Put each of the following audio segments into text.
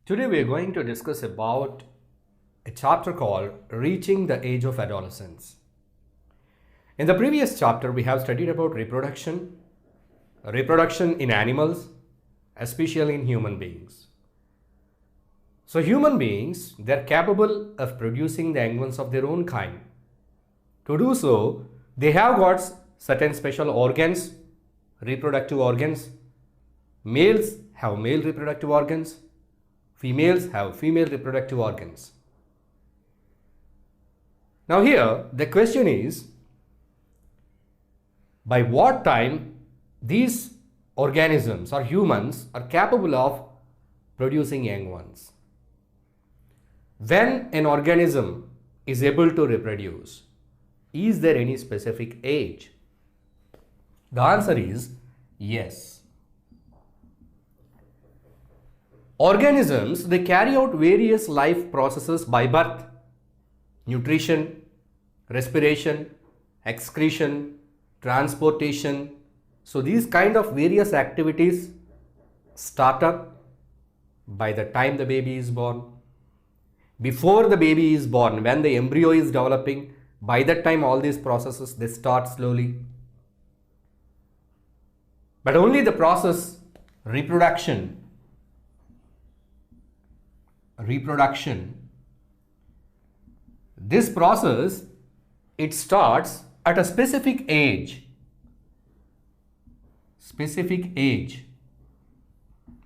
Today we are going to discuss about a chapter called Reaching the Age of Adolescence. In the previous chapter we have studied about reproduction in animals, especially in human beings. So human beings, they're capable of producing the young ones of their own kind. To do so, they have got certain special organs, reproductive organs. Males have male reproductive organs. Females have female reproductive organs. Now here the question is, by what time these organisms or humans are capable of producing young ones? When an organism is able to reproduce, is there any specific age? The answer is yes. Organisms, they carry out various life processes by birth: nutrition, respiration, excretion, transportation. So these kind of various activities start up by the time the baby is born. Before the baby is born, when the embryo is developing, by that time all these processes, they start slowly. But only the process reproduction, this process, it starts at a specific age.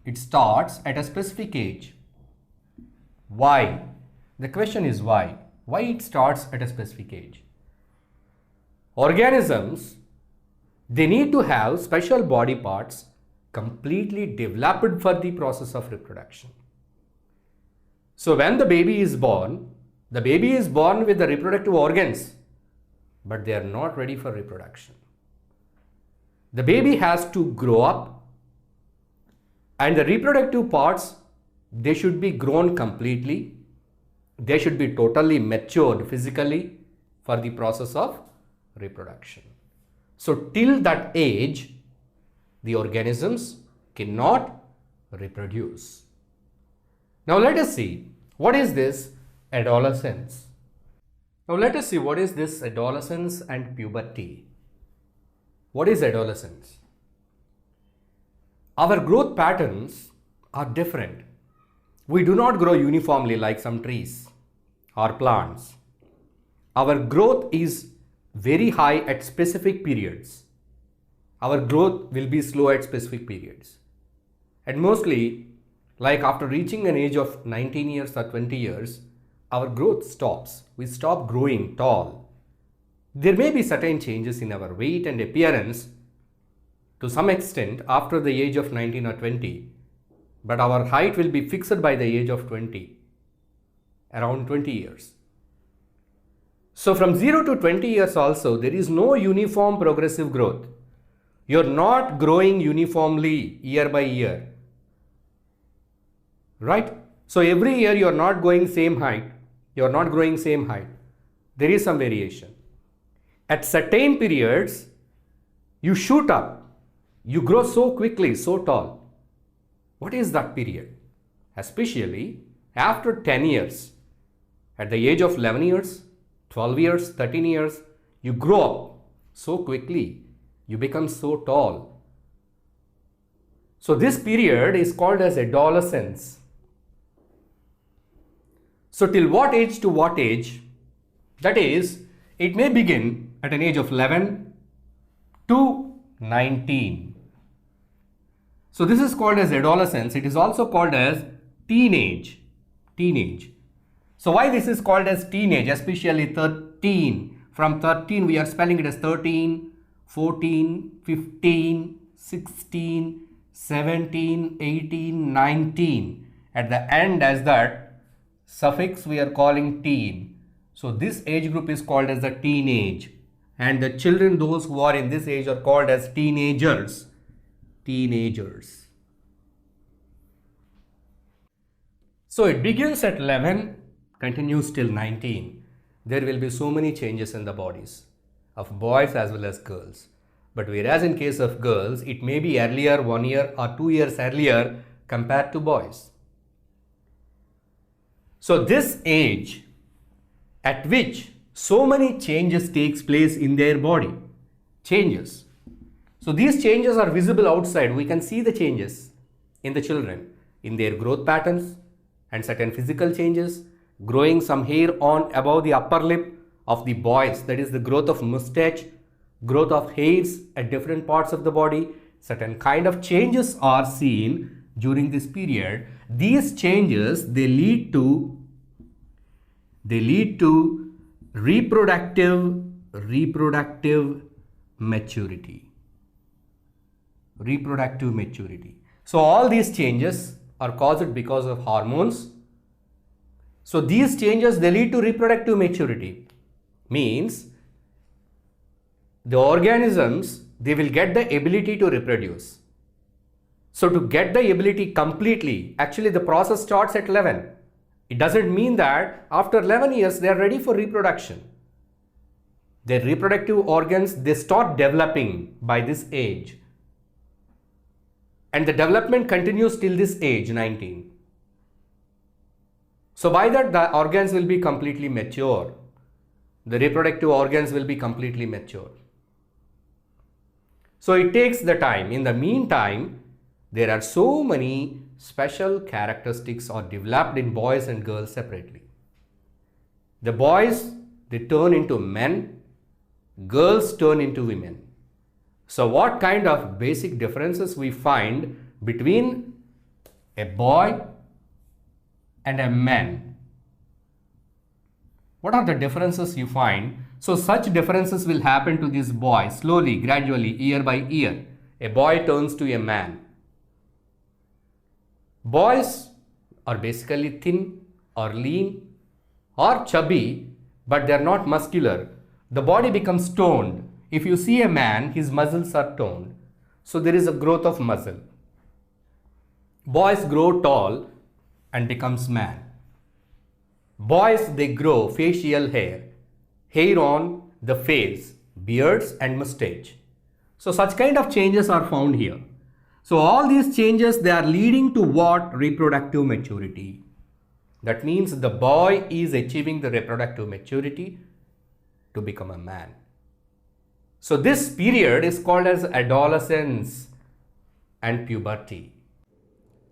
It starts at a specific age. Why? The question is why? Why it starts at a specific age? Organisms, they need to have special body parts completely developed for the process of reproduction. So when the baby is born with the reproductive organs, but they are not ready for reproduction. The baby has to grow up, and the reproductive parts, they should be grown completely. They should be totally matured physically for the process of reproduction. So till that age, the organisms cannot reproduce. Now let us see, what is this adolescence? Now let us see what is this adolescence and puberty. What is adolescence? Our growth patterns are different. We do not grow uniformly like some trees or plants. Our growth is very high at specific periods. Our growth will be slow at specific periods. And mostly, like after reaching an age of 19 years or 20 years, our growth stops. We stop growing tall. There may be certain changes in our weight and appearance to some extent after the age of 19 or 20, but our height will be fixed by the age of 20, around 20 years. So from 0 to 20 years also, there is no uniform progressive growth. You're not growing uniformly year by year. Right? So every year you are not going same height. You are not growing same height. There is some variation. At certain periods, you shoot up. You grow so quickly, so tall. What is that period? Especially after 10 years. At the age of 11 years, 12 years, 13 years, you grow up so quickly. You become so tall. So this period is called as adolescence. So till what age to what age? That is, it may begin at an age of 11 to 19. So this is called as adolescence. It is also called as teenage. So why this is called as teenage, especially 13? From 13 we are spelling it as 13, 14, 15, 16, 17, 18, 19. At the end as that suffix we are calling teen. So this age group is called as the teenage. And the children, those who are in this age, are called as teenagers. So it begins at 11, continues till 19. There will be so many changes in the bodies of boys as well as girls. But whereas in case of girls, it may be earlier, 1 year or 2 years earlier compared to boys. So this age at which so many changes takes place in their body, changes. So these changes are visible outside. We can see the changes in the children, in their growth patterns and certain physical changes, growing some hair on above the upper lip of the boys, that is the growth of mustache, growth of hairs at different parts of the body. Certain kind of changes are seen during this period. These changes, they lead to reproductive maturity. Reproductive maturity. So all these changes are caused because of hormones. So these changes, they lead to reproductive maturity. Means the organisms, they will get the ability to reproduce. So to get the ability completely, actually the process starts at 11. It doesn't mean that after 11 years they are ready for reproduction. Their reproductive organs, they start developing by this age. And the development continues till this age, 19. So by that, the organs will be completely mature. The reproductive organs will be completely mature. So it takes the time. In the meantime, there are so many special characteristics are developed in boys and girls separately. The boys, they turn into men, girls turn into women. So what kind of basic differences we find between a boy and a man? What are the differences you find? So such differences will happen to this boy slowly, gradually, year by year. A boy turns to a man. Boys are basically thin or lean or chubby, but they are not muscular. The body becomes toned. If you see a man, his muscles are toned. So there is a growth of muscle. Boys grow tall and becomes man. Boys, they grow facial hair, hair on the face, beards and mustache. So such kind of changes are found here. So all these changes, they are leading to what? Reproductive maturity. That means the boy is achieving the reproductive maturity to become a man. So this period is called as adolescence and puberty.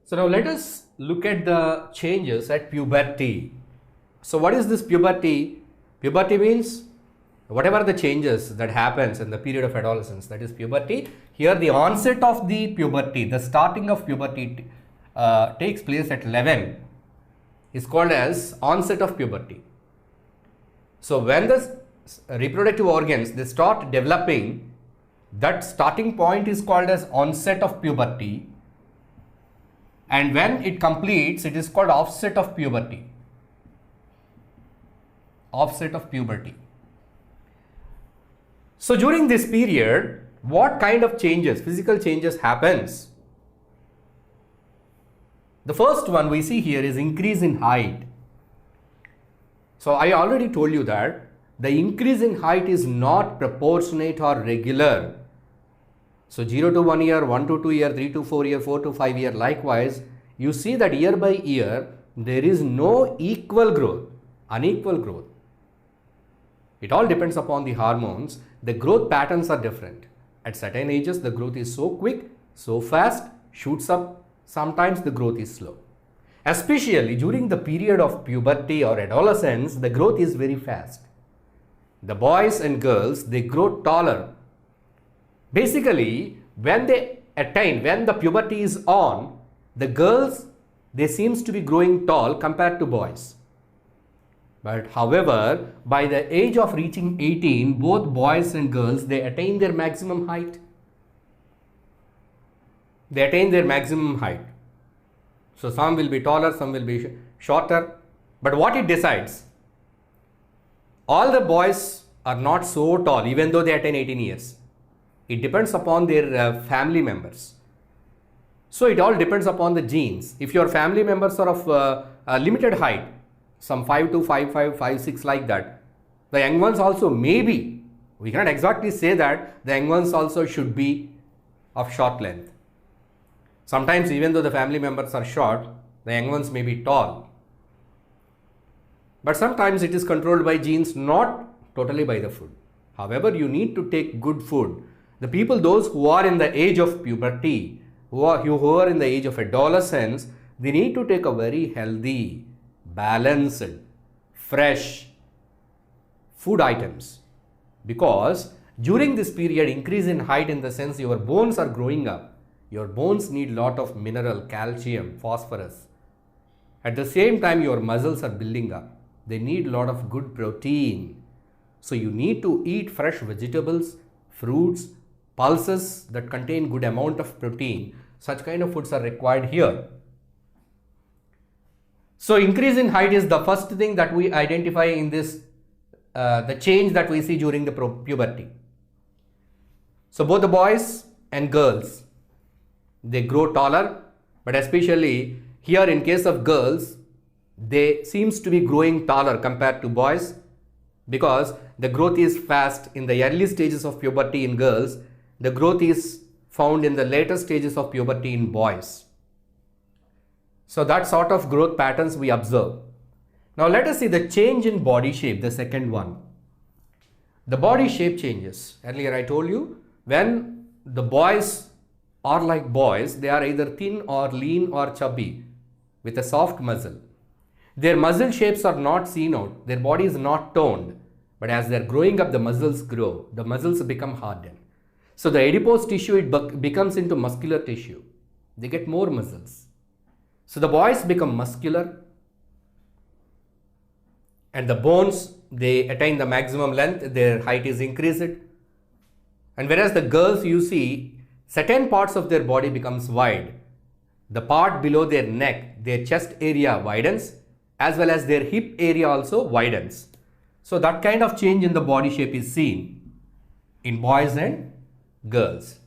So now let us look at the changes at puberty. So what is this puberty? Puberty means whatever the changes that happens in the period of adolescence, that is puberty. Here the onset of the puberty, the starting of puberty takes place at 11, is called as onset of puberty. So when the reproductive organs, they start developing, that starting point is called as onset of puberty. And when it completes, it is called offset of puberty. Offset of puberty. So during this period, what kind of changes, physical changes happens? The first one we see here is increase in height. So I already told you that the increase in height is not proportionate or regular. So 0 to 1 year, 1 to 2 year, 3 to 4 year, 4 to 5 year, likewise, you see that year by year, there is no equal growth, unequal growth. It all depends upon the hormones. The growth patterns are different. At certain ages, the growth is so quick, so fast, shoots up. Sometimes the growth is slow. Especially during the period of puberty or adolescence, the growth is very fast. The boys and girls, they grow taller. Basically, when the puberty is on, the girls, they seems to be growing tall compared to boys. But however, by the age of reaching 18, both boys and girls, they attain their maximum height. They attain their maximum height. So some will be taller, some will be shorter. But what it decides? All the boys are not so tall, even though they attain 18 years. It depends upon their family members. So it all depends upon the genes. If your family members are of a limited height, some 5'2", 5'5", 5'6", like that, the young ones also maybe, we cannot exactly say that the young ones also should be of short length. Sometimes even though the family members are short, the young ones may be tall. But sometimes it is controlled by genes, not totally by the food. However, you need to take good food. The people, those who are in the age of puberty, who are in the age of adolescence, they need to take a very healthy, balanced, fresh food items, because during this period, increase in height in the sense your bones are growing up. Your bones need lot of mineral, calcium, phosphorus. At the same time, your muscles are building up. They need lot of good protein. So you need to eat fresh vegetables, fruits, pulses that contain good amount of protein. Such kind of foods are required here. So increase in height is the first thing that we identify in this, the change that we see during the puberty. So both the boys and girls, they grow taller, but especially here in case of girls, they seems to be growing taller compared to boys, because the growth is fast in the early stages of puberty in girls. The growth is found in the later stages of puberty in boys. So that sort of growth patterns we observe. Now let us see the change in body shape, the second one. The body shape changes. Earlier I told you, when the boys are like boys, they are either thin or lean or chubby with a soft muscle. Their muscle shapes are not seen out. Their body is not toned. But as they are growing up, the muscles grow. The muscles become hardened. So the adipose tissue, it becomes into muscular tissue. They get more muscles. So the boys become muscular. And the bones, they attain the maximum length. Their height is increased. And whereas the girls, you see, certain parts of their body becomes wide. The part below their neck, their chest area widens, as well as their hip area also widens. So that kind of change in the body shape is seen in boys and girls.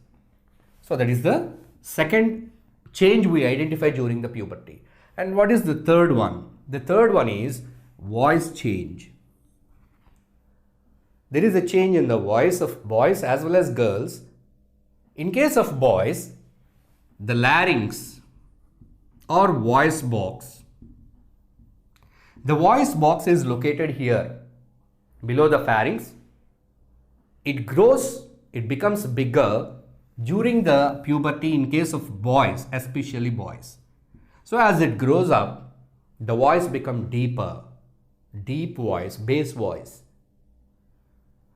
So that is the second change we identify during the puberty. And what is the third one? The third one is voice change. There is a change in the voice of boys as well as girls. In case of boys, the larynx or voice box. The voice box is located here below the pharynx. It grows, it becomes bigger during the puberty in case of boys, especially boys. So as it grows up, the voice becomes deeper, deep voice, bass voice.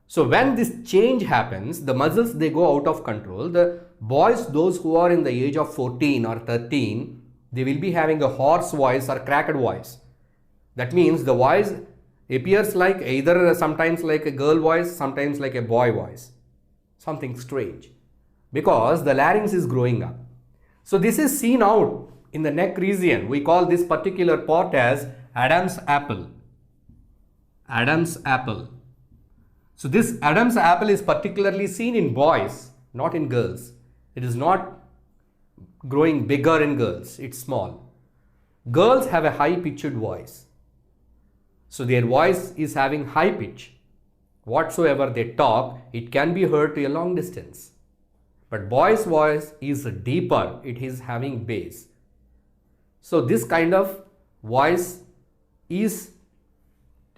So when this change happens, the muscles, they go out of control. The boys, those who are in the age of 14 or 13, they will be having a hoarse voice or cracked voice. That means the voice appears like either sometimes like a girl voice, sometimes like a boy voice. Something strange, because the larynx is growing up. So this is seen out in the neck region. We call this particular part as Adam's apple. Adam's apple. So this Adam's apple is particularly seen in boys, not in girls. It is not growing bigger in girls, it's small. Girls have a high pitched voice. So their voice is having high pitch. Whatsoever they talk, it can be heard to a long distance. But boys' voice is deeper, it is having bass. So this kind of voice is,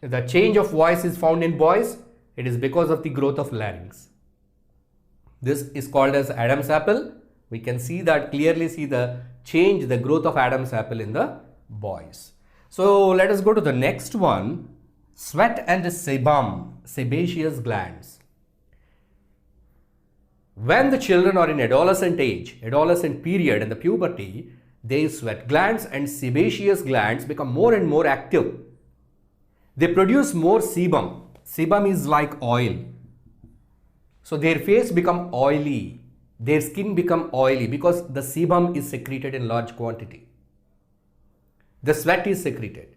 the change of voice is found in boys. It is because of the growth of larynx. This is called as Adam's apple. We can see that, clearly see the change, the growth of Adam's apple in the boys. So let us go to the next one, sweat and sebum, sebaceous glands. When the children are in adolescent age, adolescent period in the puberty, their sweat glands and sebaceous glands become more and more active. They produce more sebum. Sebum is like oil. So their face become oily. Their skin become oily because the sebum is secreted in large quantity. The sweat is secreted.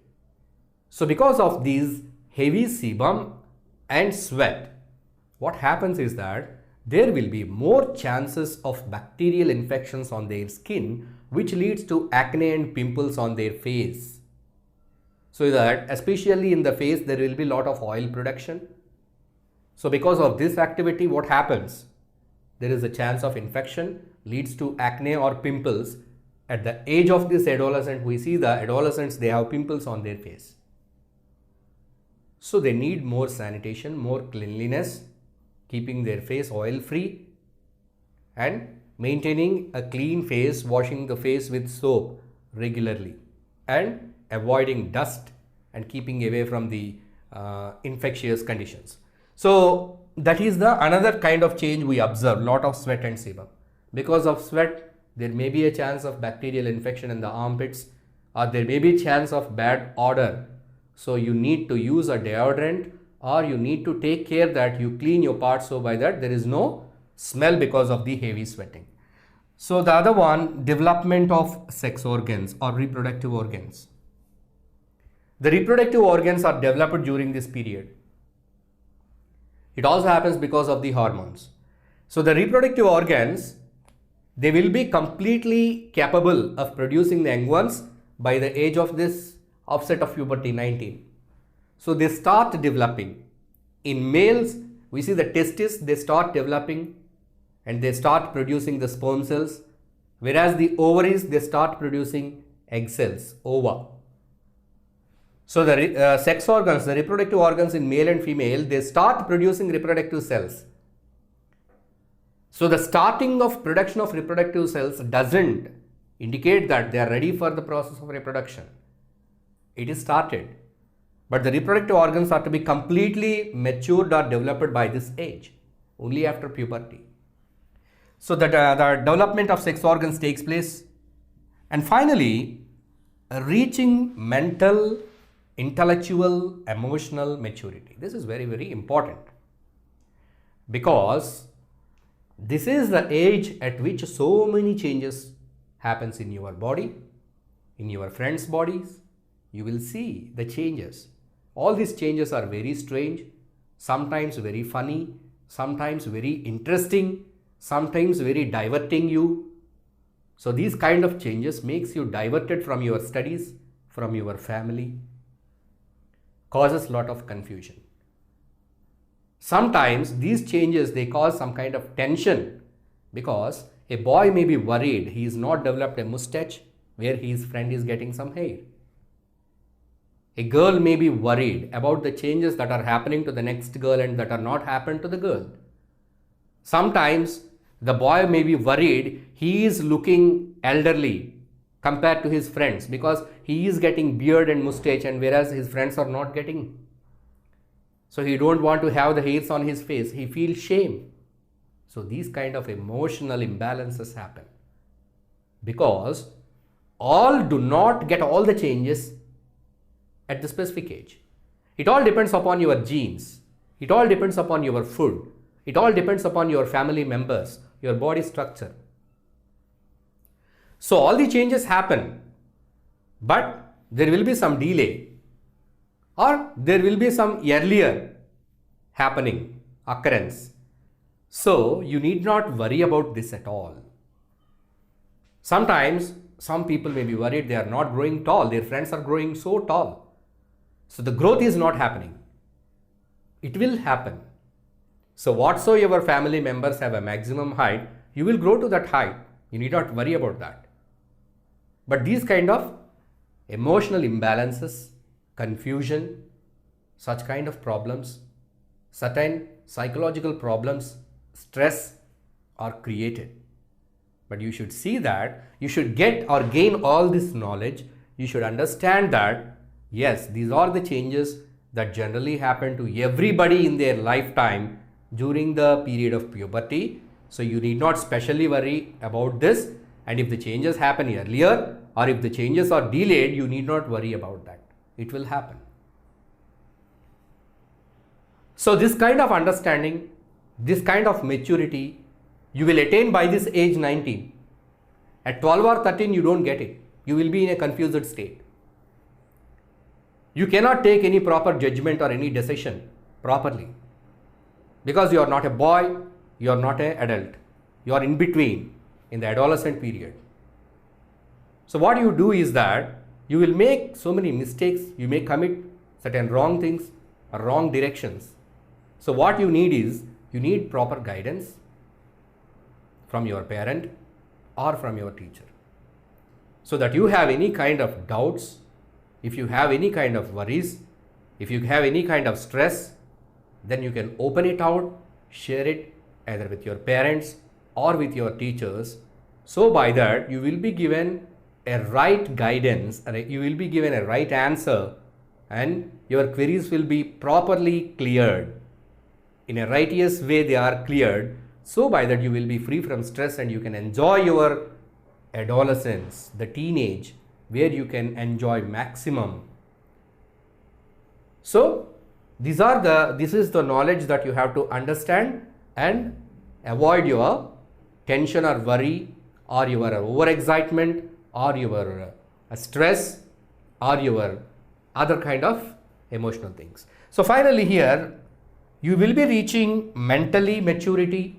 So because of these heavy sebum and sweat, what happens is that there will be more chances of bacterial infections on their skin, which leads to acne and pimples on their face. So that especially in the face, there will be a lot of oil production. So because of this activity, what happens? There is a chance of infection, leads to acne or pimples. At the age of this adolescent, we see the adolescents, they have pimples on their face. So they need more sanitation, more cleanliness, keeping their face oil free and maintaining a clean face, washing the face with soap regularly and avoiding dust and keeping away from the infectious conditions. So that is the another kind of change we observe, lot of sweat and sebum. Because of sweat, there may be a chance of bacterial infection in the armpits, or there may be a chance of bad odor. So you need to use a deodorant, or you need to take care that you clean your parts so by that there is no smell because of the heavy sweating. So the other one, development of sex organs or reproductive organs. The reproductive organs are developed during this period. It also happens because of the hormones. So the reproductive organs, they will be completely capable of producing the young ones by the age of this offset of puberty 19. So they start developing. In males, we see the testes, they start developing and they start producing the sperm cells, whereas the ovaries, they start producing egg cells, ova. So the sex organs, the reproductive organs in male and female, they start producing reproductive cells. So the starting of production of reproductive cells doesn't indicate that they are ready for the process of reproduction. It is started, but the reproductive organs are to be completely matured or developed by this age, only after puberty. So that the development of sex organs takes place, and finally reaching mental, intellectual, emotional maturity. This is very, very important, because this is the age at which so many changes happens in your body, in your friends' bodies. You will see the changes. All these changes are very strange, sometimes very funny, sometimes very interesting, sometimes very diverting you. So these kind of changes makes you diverted from your studies, from your family, causes lot of confusion. Sometimes these changes, they cause some kind of tension, because a boy may be worried he is not developed a mustache where his friend is getting some hair. A girl may be worried about the changes that are happening to the next girl and that are not happened to the girl. Sometimes the boy may be worried he is looking elderly compared to his friends because he is getting beard and mustache, and whereas his friends are not getting. So he don't want to have the hairs on his face. He feels shame. So these kind of emotional imbalances happen because all do not get all the changes at the specific age. It all depends upon your genes. It all depends upon your food. It all depends upon your family members, your body structure. So all the changes happen, but there will be some delay, or there will be some earlier happening, occurrence. So you need not worry about this at all. Sometimes some people may be worried they are not growing tall, their friends are growing so tall. So the growth is not happening. It will happen. So whatsoever family members have a maximum height, you will grow to that height. You need not worry about that. But these kind of emotional imbalances, confusion, such kind of problems, certain psychological problems, stress are created. But you should see that, you should get or gain all this knowledge. You should understand that, yes, these are the changes that generally happen to everybody in their lifetime during the period of puberty. So you need not specially worry about this. And if the changes happen earlier or if the changes are delayed, you need not worry about that. It will happen. So this kind of understanding, this kind of maturity, you will attain by this age 19. At 12 or 13, you don't get it. You will be in a confused state. You cannot take any proper judgment or any decision properly because you are not a boy, you are not an adult. You are in between in the adolescent period. So what you do is that you will make so many mistakes, you may commit certain wrong things or wrong directions. So what you need is, you need proper guidance from your parent or from your teacher. So that you have any kind of doubts, if you have any kind of worries, If you have any kind of stress, then you can open it out, share it either with your parents or with your teachers. So by that you will be given a right guidance, you will be given a right answer, and your queries will be properly cleared. In a righteous way they are cleared. So by that you will be free from stress and you can enjoy your adolescence, the teenage, where you can enjoy maximum. So this is the knowledge that you have to understand and avoid your tension or worry or your overexcitement or your stress or your other kind of emotional things. So finally here you will be reaching mentally maturity.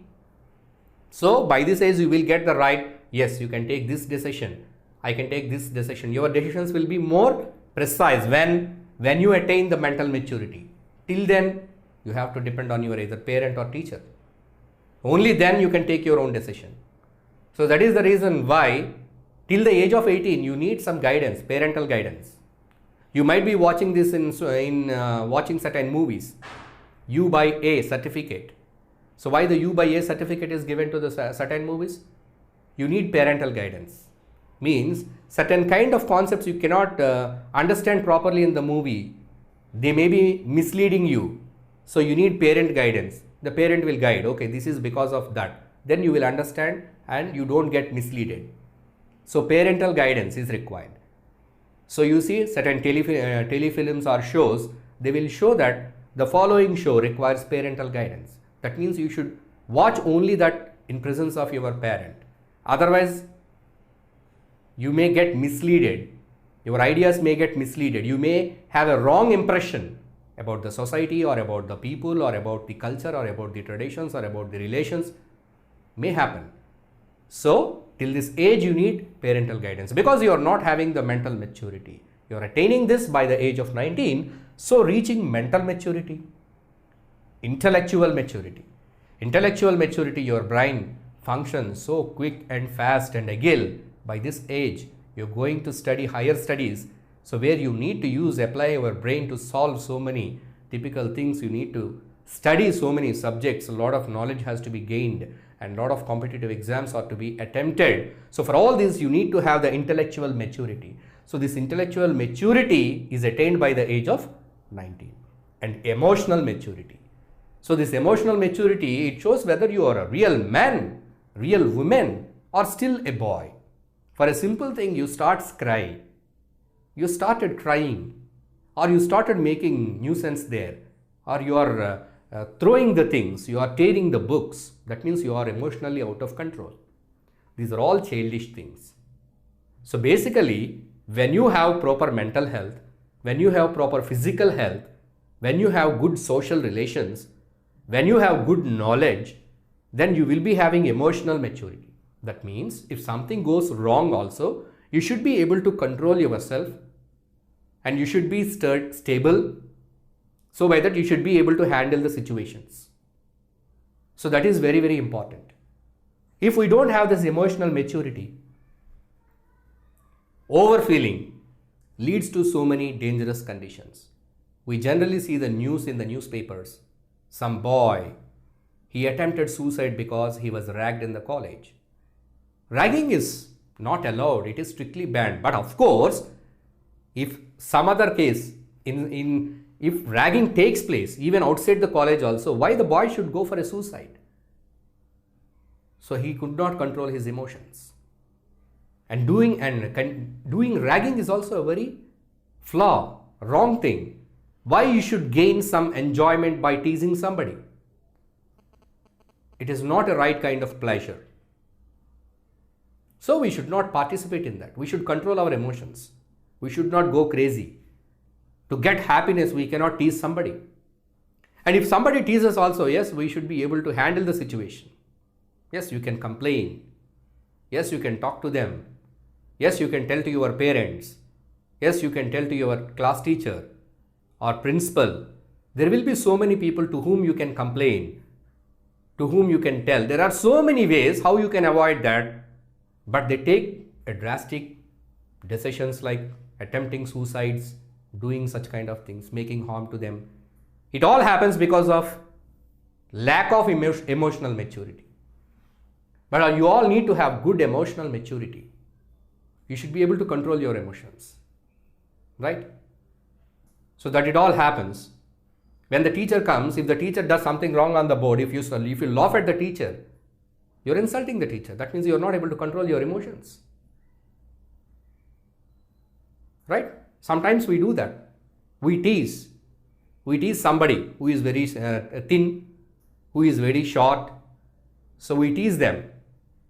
So by this age you will get the right, yes, you can take this decision, I can take this decision. Your decisions will be more precise when you attain the mental maturity. Till then you have to depend on your either parent or teacher. Only then you can take your own decision. So that is the reason why till the age of 18 you need some guidance, parental guidance. You might be watching this in watching certain movies. U by A certificate. So why the U by A certificate is given to the certain movies? You need parental guidance. Means certain kind of concepts you cannot understand properly in the movie. They may be misleading you. So you need parent guidance. The parent will guide, okay, this is because of that. Then you will understand and you don't get misleaded. So parental guidance is required. So you see certain telefilms or shows, they will show that the following show requires parental guidance. That means you should watch only that in presence of your parent. Otherwise, you may get misleaded. Your ideas may get misleaded. You may have a wrong impression about the society or about the people or about the culture or about the traditions or about the relations. May happen. So till this age you need parental guidance because you are not having the mental maturity. You are attaining this by the age of 19. So reaching mental maturity, intellectual maturity. Intellectual maturity, your brain functions so quick and fast and agile. By this age, you're going to study higher studies. So where you need to apply your brain to solve so many typical things, you need to study so many subjects, a lot of knowledge has to be gained and a lot of competitive exams are to be attempted. So for all this, you need to have the intellectual maturity. So this intellectual maturity is attained by the age of 19. And emotional maturity. So this emotional maturity, it shows whether you are a real man, real woman, or still a boy. For a simple thing, you start crying. You started crying, or you started making nuisance there, or you are throwing the things, you are tearing the books. That means you are emotionally out of control. These are all childish things. So basically, when you have proper mental health, when you have proper physical health, when you have good social relations, when you have good knowledge, then you will be having emotional maturity. That means if something goes wrong also, you should be able to control yourself and you should be stable. So by that you should be able to handle the situations. So that is very, very important. If we don't have this emotional maturity, overfeeling leads to so many dangerous conditions. We generally see the news in the newspapers. Some boy, he attempted suicide because he was ragged in the college. Ragging is not allowed, it is strictly banned. But of course, if some other case, if ragging takes place even outside the college also, why the boy should go for a suicide? So he could not control his emotions. And doing ragging is also a very wrong thing. Why you should gain some enjoyment by teasing somebody? It is not a right kind of pleasure. So we should not participate in that. We should control our emotions. We should not go crazy. To get happiness, we cannot tease somebody. And if somebody teases also, yes, we should be able to handle the situation. Yes, you can complain. Yes, you can talk to them. Yes, you can tell to your parents. Yes, you can tell to your class teacher or principal. There will be so many people to whom you can complain, to whom you can tell. There are so many ways how you can avoid that, but they take a drastic decisions like attempting suicides doing such kind of things, making harm to them. It all happens because of lack of emotional maturity. But you all need to have good emotional maturity. You should be able to control your emotions, right? So that it all happens. When the teacher comes, if the teacher does something wrong on the board, if you laugh at the teacher, you're insulting the teacher. That means you're not able to control your emotions, right? Sometimes we do that. We tease somebody who is very thin, who is very short. So we tease them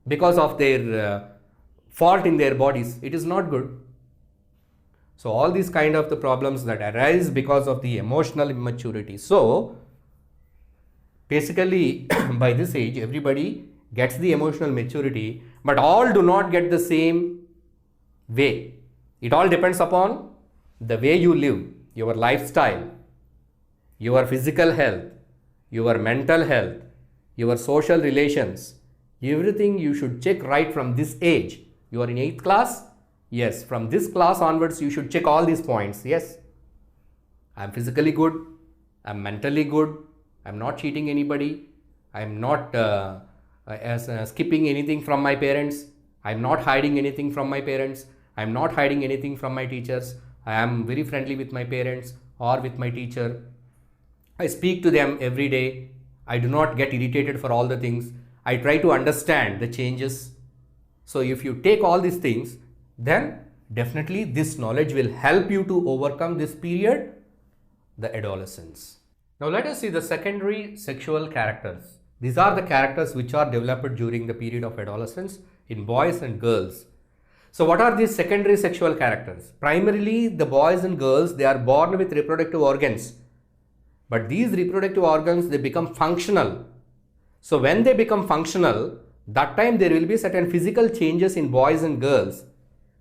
because of their fault in their bodies. It is not good. So all these kind of the problems that arise because of the emotional immaturity. So basically by this age, everybody gets the emotional maturity, but all do not get the same way. It all depends upon the way you live, your lifestyle, your physical health, your mental health, your social relations. Everything you should check right from this age. You are in 8th class? Yes, from this class onwards you should check all these points. Yes, I am physically good, I am mentally good, I am not cheating anybody, I am not skipping anything from my parents, I am not hiding anything from my parents, I am not hiding anything from my teachers, I am very friendly with my parents or with my teacher. I speak to them every day. I do not get irritated for all the things. I try to understand the changes. So if you take all these things, then definitely this knowledge will help you to overcome this period, the adolescence. Now let us see the secondary sexual characters. These are the characters which are developed during the period of adolescence in boys and girls. So what are these secondary sexual characters? Primarily the boys and girls, they are born with reproductive organs. But these reproductive organs, they become functional. So when they become functional, that time there will be certain physical changes in boys and girls.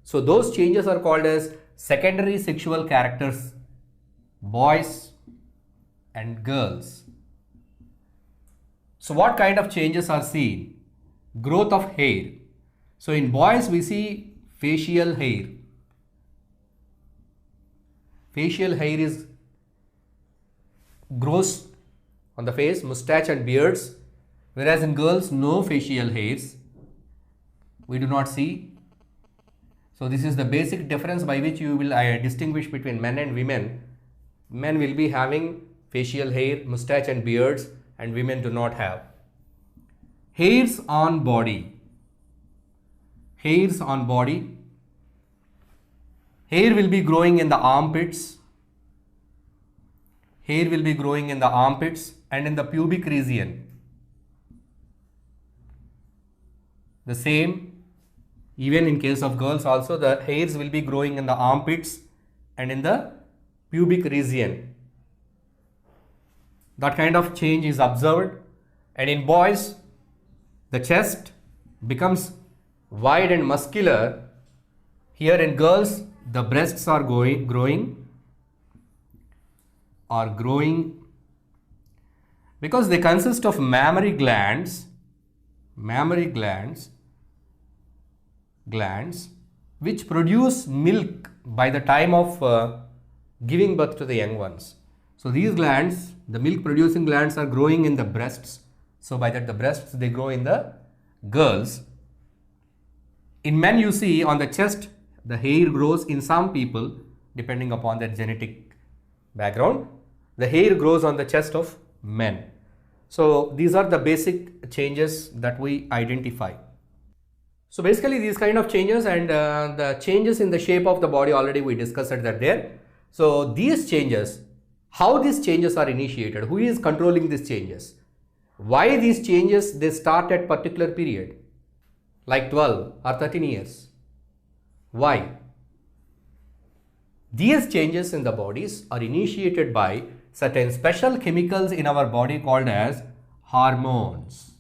So those changes are called as secondary sexual characters, boys and girls. So what kind of changes are seen? Growth of hair. So in boys we see facial hair. Facial hair grows on the face, mustache and beards, whereas in girls no facial hairs we do not see. So this is the basic difference by which you will distinguish between men and women. Men will be having facial hair, mustache and beards, and women do not have. Hairs on body. Hairs on body. Hair will be growing in the armpits. Hair will be growing in the armpits and in the pubic region. The same, even in case of girls also, the hairs will be growing in the armpits and in the pubic region. That kind of change is observed. And in boys, the chest becomes wide and muscular. Here in girls, the breasts are growing because they consist of mammary glands which produce milk by the time of giving birth to the young ones. So these glands, the milk producing glands, are growing in the breasts. So by that the breasts, they grow in the girls. In men you see on the chest the hair grows. In some people, depending upon their genetic background, the hair grows on the chest of men. So these are the basic changes that we identify. So basically these kind of changes and the changes in the shape of the body, already we discussed that there. So these changes, how these changes are initiated, who is controlling these changes, why these changes, they start at particular period like 12 or 13 years. Why? These changes in the bodies are initiated by certain special chemicals in our body called as hormones.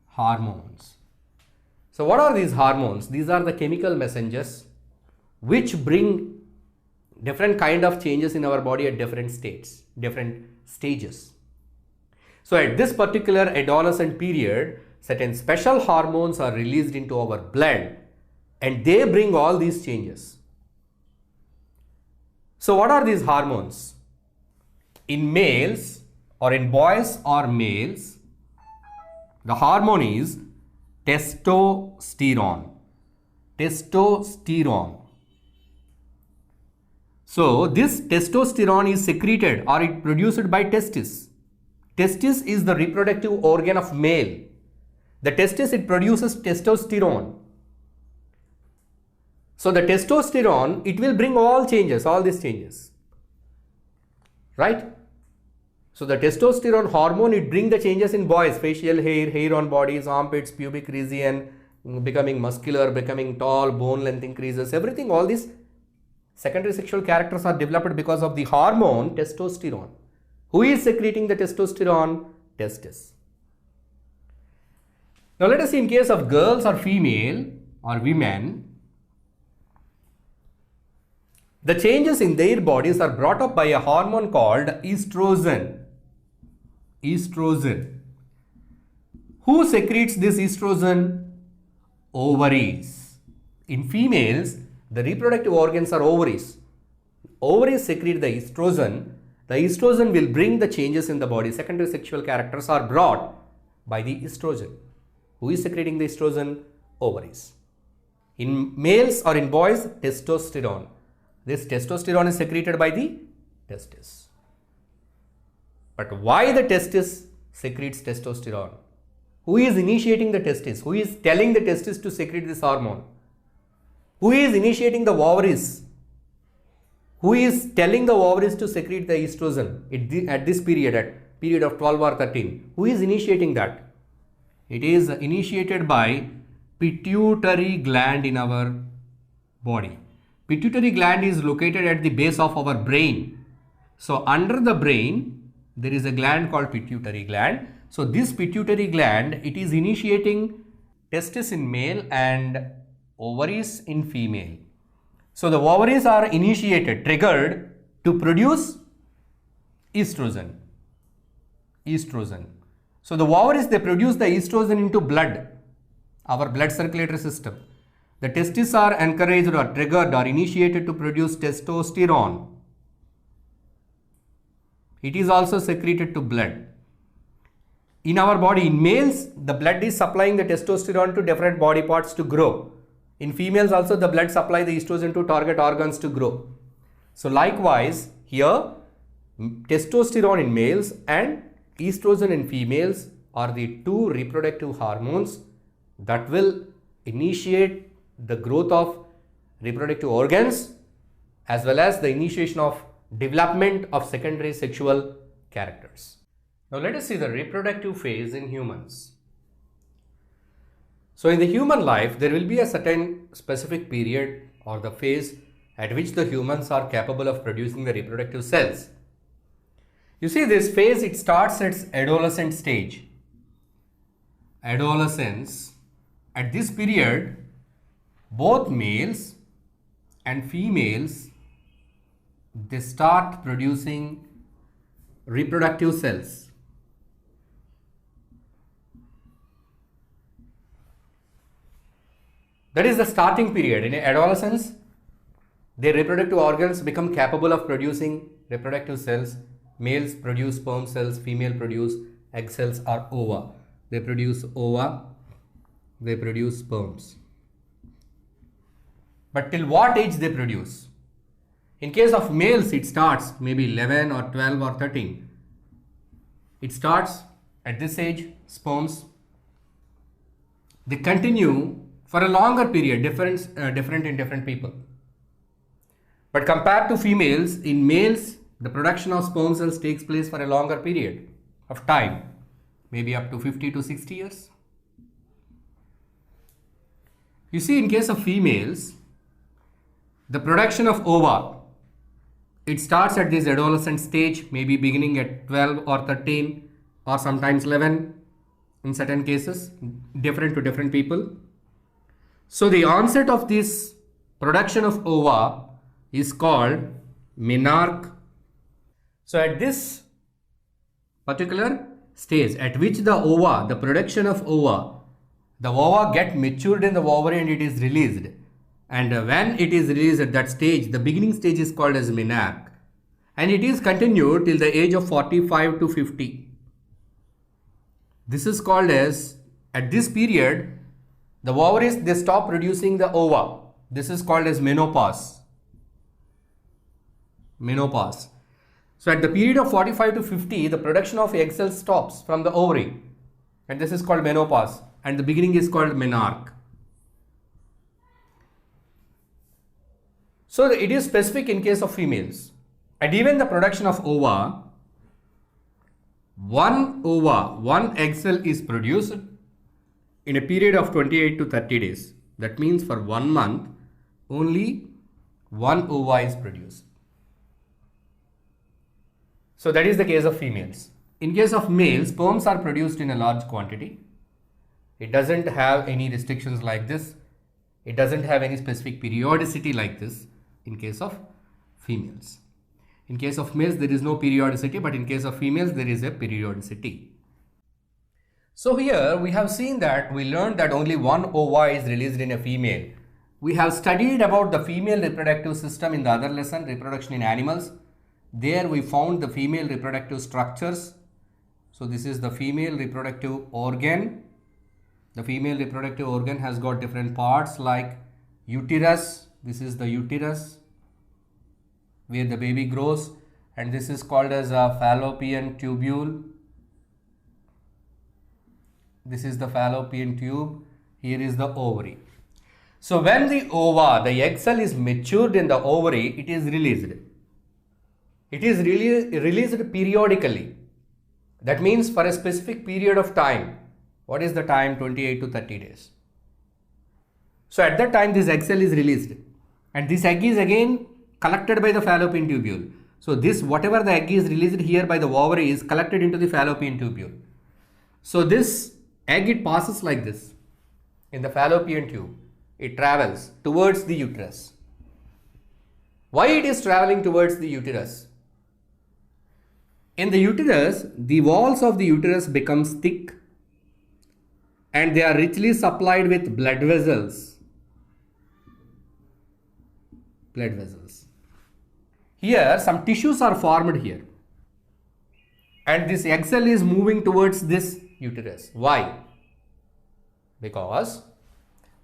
Hormones. So what are these hormones? These are the chemical messengers which bring different kind of changes in our body at different stages. So at this particular adolescent period, certain special hormones are released into our blood and they bring all these changes. So what are these hormones? In males or in boys or males, the hormone is testosterone. Testosterone. So this testosterone is secreted or it produced by testis. Testis is the reproductive organ of male. The testis, it produces testosterone. So the testosterone, it will bring all these changes. Right? So the testosterone hormone, it brings the changes in boys, facial hair, hair on bodies, armpits, pubic region, becoming muscular, becoming tall, bone length increases, everything, all these secondary sexual characters are developed because of the hormone testosterone. Who is secreting the testosterone? Testis. Now let us see in case of girls or female or women, the changes in their bodies are brought up by a hormone called estrogen. Estrogen. Who secretes this estrogen? Ovaries. In females, the reproductive organs are ovaries. Ovaries secrete the estrogen. The estrogen will bring the changes in the body. Secondary sexual characters are brought by the estrogen. Who is secreting the estrogen? Ovaries. In males or in boys, testosterone. This testosterone is secreted by the testis. But why the testis secretes testosterone? Who is initiating the testis? Who is telling the testis to secrete this hormone? Who is initiating the ovaries? Who is telling the ovaries to secrete the estrogen at this period, at period of 12 or 13? Who is initiating that? It is initiated by pituitary gland in our body. Pituitary gland is located at the base of our brain. So under the brain, there is a gland called pituitary gland. So this pituitary gland, it is initiating testis in male and ovaries in female. So the ovaries are initiated, triggered to produce estrogen. Estrogen. So the ovaries, they produce the estrogen into blood, our blood circulatory system. The testes are encouraged or triggered or initiated to produce testosterone. It is also secreted to blood. In our body, in males, the blood is supplying the testosterone to different body parts to grow. In females also, the blood supply the estrogen to target organs to grow. So likewise, here, testosterone in males and estrogen in females are the two reproductive hormones that will initiate the growth of reproductive organs as well as the initiation of development of secondary sexual characters. Now let us see the reproductive phase in humans. So in the human life, there will be a certain specific period or the phase at which the humans are capable of producing the reproductive cells. You see, this phase, it starts at adolescent stage. Adolescence. At this period, both males and females, they start producing reproductive cells. That is the starting period. In adolescence, their reproductive organs become capable of producing reproductive cells. Males produce sperm cells, female produce egg cells or ova. They produce ova, they produce sperms. But till what age they produce? In case of males, it starts maybe 11 or 12 or 13. It starts at this age, sperms. They continue for a longer period, different in different people. But compared to females, in males, the production of sperm cells takes place for a longer period of time, maybe up to 50 to 60 years. You see, in case of females, the production of ova, it starts at this adolescent stage, maybe beginning at 12 or 13 or sometimes 11 in certain cases, different to different people. So the onset of this production of ova is called menarche. So at this particular stage at which the ova, the production of ova, the ova get matured in the ovary and it is released. And when it is released at that stage, the beginning stage is called as menarche, and it is continued till the age of 45 to 50. This is called as, at this period, the ovaries, they stop producing the ova. This is called as menopause. Menopause. So at the period of 45 to 50, the production of egg cells stops from the ovary, and this is called menopause, and the beginning is called menarche. So it is specific in case of females. And even the production of ova, one egg cell is produced in a period of 28 to 30 days. That means for 1 month, only one ova is produced. So that is the case of females. In case of males, sperms are produced in a large quantity. It doesn't have any restrictions like this. It doesn't have any specific periodicity like this in case of females. In case of males, there is no periodicity, but in case of females, there is a periodicity. So here we have seen that we learned that only one ova is released in a female. We have studied about the female reproductive system in the other lesson, reproduction in animals. There we found the female reproductive structures. So this is the female reproductive organ. The female reproductive organ has got different parts like uterus. This is the uterus where the baby grows, and this is called as a fallopian tubule. This is the fallopian tube. Here is the ovary. So when the ova, the egg cell is matured in the ovary, it is released. It is released periodically. That means for a specific period of time. What is the time? 28 to 30 days. So at that time, this egg cell is released, and this egg is again collected by the fallopian tubule. So this, whatever the egg is released here by the ovary, is collected into the fallopian tubule. So this egg, it passes like this in the fallopian tube. It travels towards the uterus. Why it is traveling towards the uterus? In the uterus, the walls of the uterus becomes thick, and they are richly supplied with blood vessels. Blood vessels. Here some tissues are formed here, and this egg cell is moving towards this uterus. Why? Because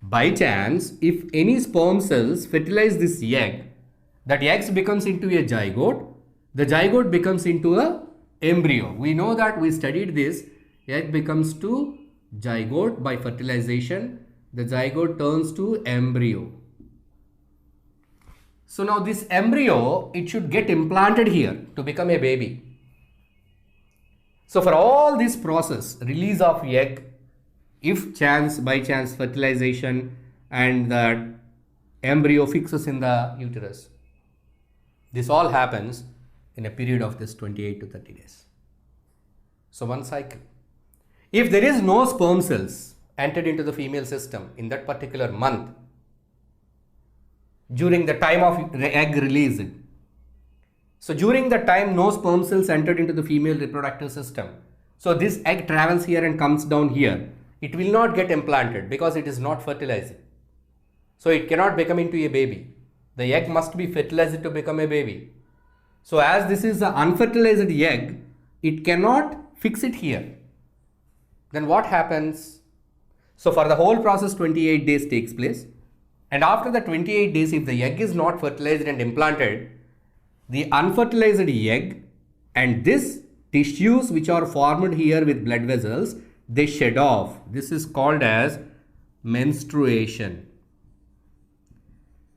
by chance, if any sperm cells fertilize this egg, that egg becomes into a zygote. The zygote becomes into a embryo. We know that, we studied this. Egg becomes to zygote by fertilization. The zygote turns to embryo. So now this embryo, it should get implanted here to become a baby. So for all this process, release of egg, if by chance fertilization and the embryo fixes in the uterus, this all happens in a period of this 28 to 30 days. So one cycle. If there is no sperm cells entered into the female system in that particular month, during the time of the egg release, so during the time no sperm cells entered into the female reproductive system, so this egg travels here and comes down here. It will not get implanted because it is not fertilized. So it cannot become into a baby. The egg must be fertilized to become a baby. So as this is an unfertilized egg, it cannot fix it here. Then what happens? So for the whole process, 28 days takes place. And after the 28 days, if the egg is not fertilized and implanted, the unfertilized egg and this tissues which are formed here with blood vessels, they shed off. This is called as menstruation,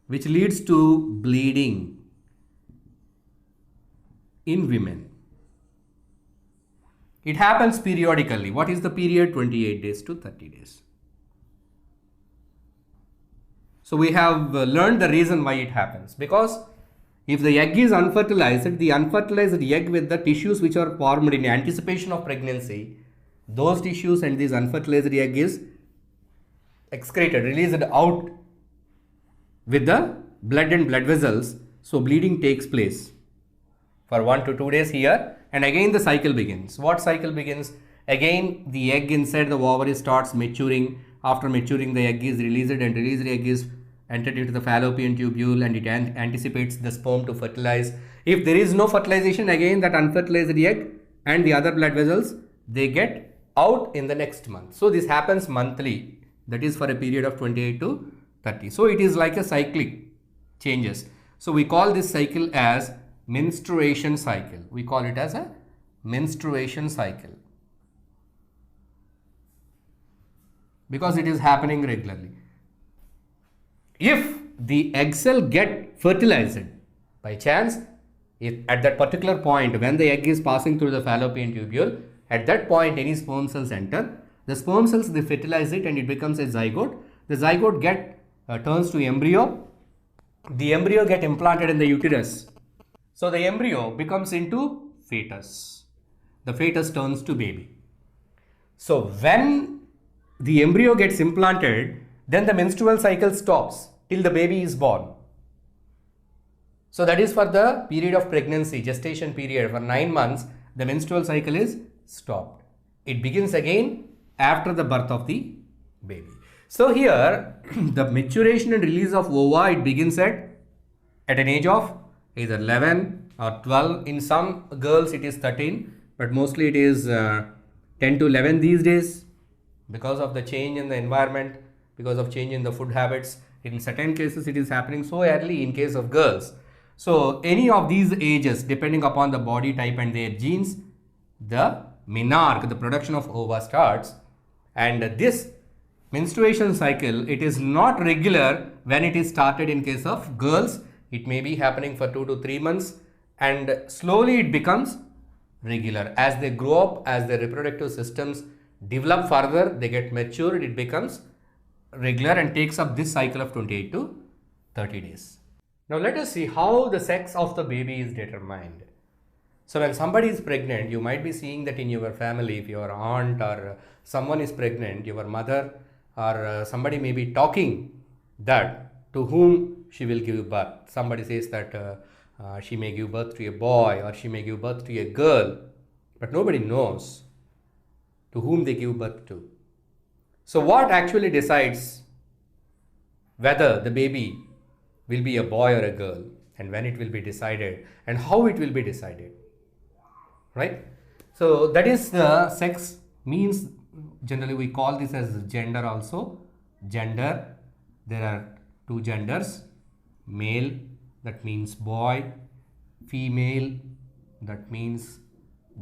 which leads to bleeding in women. It happens periodically. What is the period? 28 days to 30 days. So we have learned the reason why it happens. Because if the egg is unfertilized, the unfertilized egg with the tissues which are formed in anticipation of pregnancy, those tissues and this unfertilized egg is excreted, released out with the blood and blood vessels. So bleeding takes place for 1 to 2 days here, and again the cycle begins. What cycle begins? Again the egg inside the ovary starts maturing. After maturing, the egg is released, and released egg is entered into the fallopian tubule and it anticipates the sperm to fertilize. If there is no fertilization, again that unfertilized egg and the other blood vessels, they get out in the next month. So this happens monthly, that is for a period of 28 to 30. So it is like a cyclic changes. So we call this cycle as menstruation cycle. We call it as a menstruation cycle because it is happening regularly. If the egg cell get fertilized by chance, if at that particular point when the egg is passing through the fallopian tubule, at that point any sperm cells enter. The sperm cells, they fertilize it and it becomes a zygote. The zygote turns to embryo. The embryo get implanted in the uterus. So the embryo becomes into fetus. The fetus turns to baby. So when the embryo gets implanted, then the menstrual cycle stops till the baby is born. So that is for the period of pregnancy, gestation period. For 9 months, the menstrual cycle is stopped. It begins again after the birth of the baby. So here, the maturation and release of ova, it begins at an age of either 11 or 12. In some girls, it is 13, but mostly it is 10 to 11 these days because of the change in the environment, because of change in the food habits. In certain cases, it is happening so early in case of girls. So any of these ages, depending upon the body type and their genes, the menarche, the production of ova starts. And this menstruation cycle, it is not regular when it is started in case of girls. It may be happening for 2 to 3 months and slowly it becomes regular. As they grow up, as their reproductive systems develop further, they get matured, it becomes regular and takes up this cycle of 28 to 30 days. Now let us see how the sex of the baby is determined. So when somebody is pregnant, you might be seeing that in your family, if your aunt or someone is pregnant, your mother or somebody may be talking that to whom she will give birth. Somebody says that she may give birth to a boy or she may give birth to a girl, but nobody knows to whom they give birth to. So what actually decides whether the baby will be a boy or a girl, and when it will be decided and how it will be decided, right? So that is the sex means. Generally we call this as gender also. Gender, there are 2 genders, male that means boy, female that means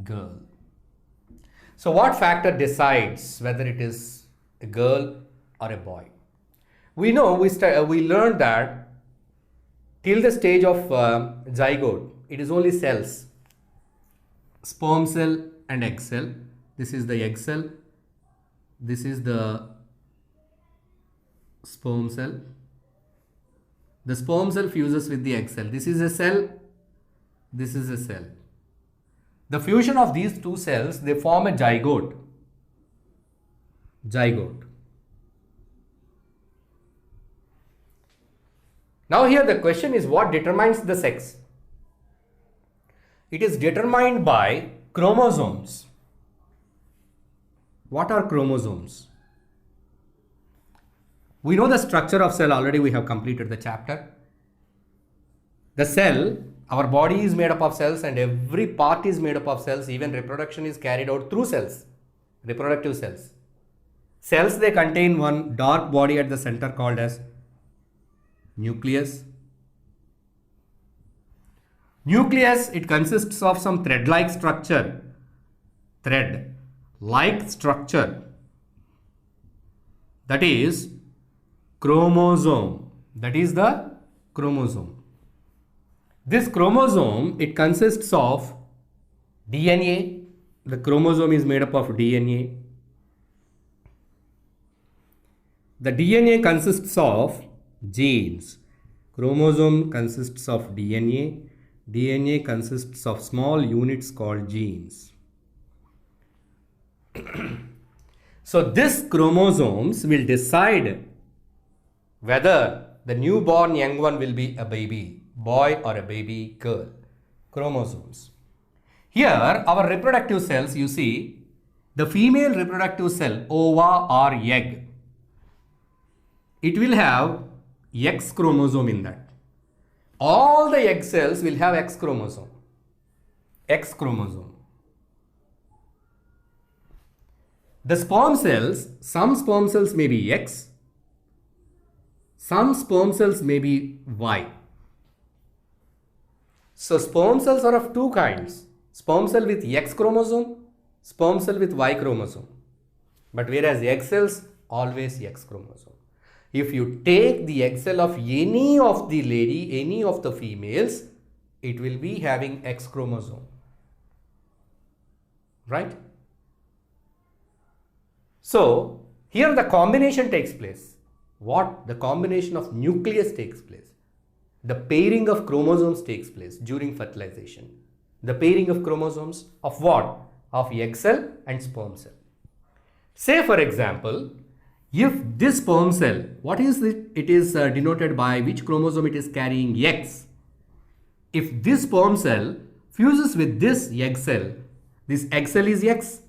girl. So what factor decides whether it is a girl or a boy? We know, we learned that till the stage of zygote, it is only cells, sperm cell and egg cell. This is the egg cell, this is the sperm cell. The sperm cell fuses with the egg cell. This is a cell, this is a cell. The fusion of these 2 cells, they form a zygote. Zygote. Now here the question is, what determines the sex? It is determined by chromosomes. What are chromosomes? We know the structure of cell already, we have completed the chapter. The cell, our body is made up of cells and every part is made up of cells. Even reproduction is carried out through cells, reproductive cells. Cells, they contain one dark body at the center called as nucleus. Nucleus, it consists of some thread-like structure. Thread-like structure. That is chromosome. That is the chromosome. This chromosome, it consists of DNA. The chromosome is made up of DNA. The DNA consists of genes. Chromosome consists of DNA. DNA consists of small units called genes. So this chromosomes will decide whether the newborn young one will be a baby boy or a baby girl. Chromosomes. Here our reproductive cells, you see, the female reproductive cell, ova or egg, it will have X chromosome in that. All the egg cells will have X chromosome. X chromosome. The sperm cells, some sperm cells may be X, some sperm cells may be Y. So sperm cells are of two kinds. Sperm cell with X chromosome, sperm cell with Y chromosome. But whereas egg cells, always X chromosome. If you take the egg cell of any of the lady, any of the females, it will be having X chromosome. Right? So, here the combination takes place. What? The combination of nucleus takes place. The pairing of chromosomes takes place during fertilization. The pairing of chromosomes of what? Of egg cell and sperm cell. Say for example, if this sperm cell, what is it? It is denoted by which chromosome it is carrying? X. If this sperm cell fuses with this egg cell, this egg cell is X,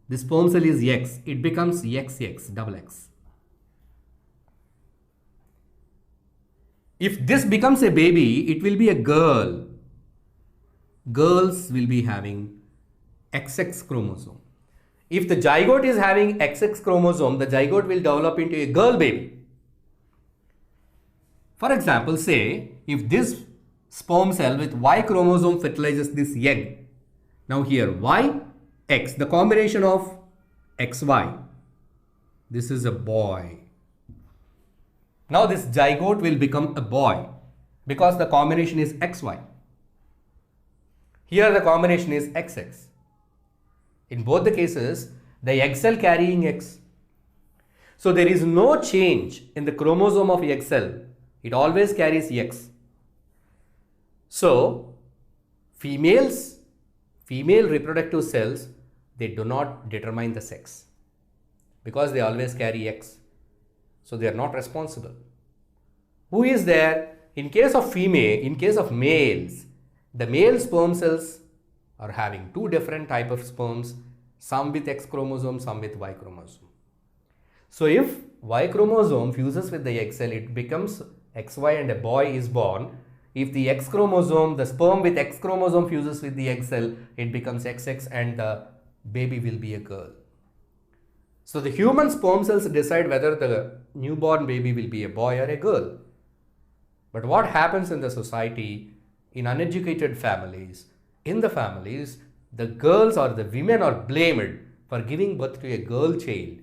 this sperm cell is X, it becomes XX, double X. If this becomes a baby, it will be a girl. Girls will be having XX chromosome. If the zygote is having XX chromosome, the zygote will develop into a girl baby. For example, say if this sperm cell with Y chromosome fertilizes this egg. Now here Y, X, the combination of XY. This is a boy. Now this zygote will become a boy because the combination is XY. Here the combination is XX. In both the cases, the egg cell carrying X. So there is no change in the chromosome of egg cell. It always carries X. So female reproductive cells, they do not determine the sex because they always carry X. So they are not responsible. Who is there? In case of males, the male sperm cells are having two different type of sperms, some with X chromosome, some with Y chromosome. So if Y chromosome fuses with the egg cell, it becomes XY and a boy is born. If the X chromosome, the sperm with X chromosome fuses with the egg cell, it becomes XX and the baby will be a girl. So the human sperm cells decide whether the newborn baby will be a boy or a girl. But what happens in the society, in uneducated families, in the families, the girls or the women are blamed for giving birth to a girl child.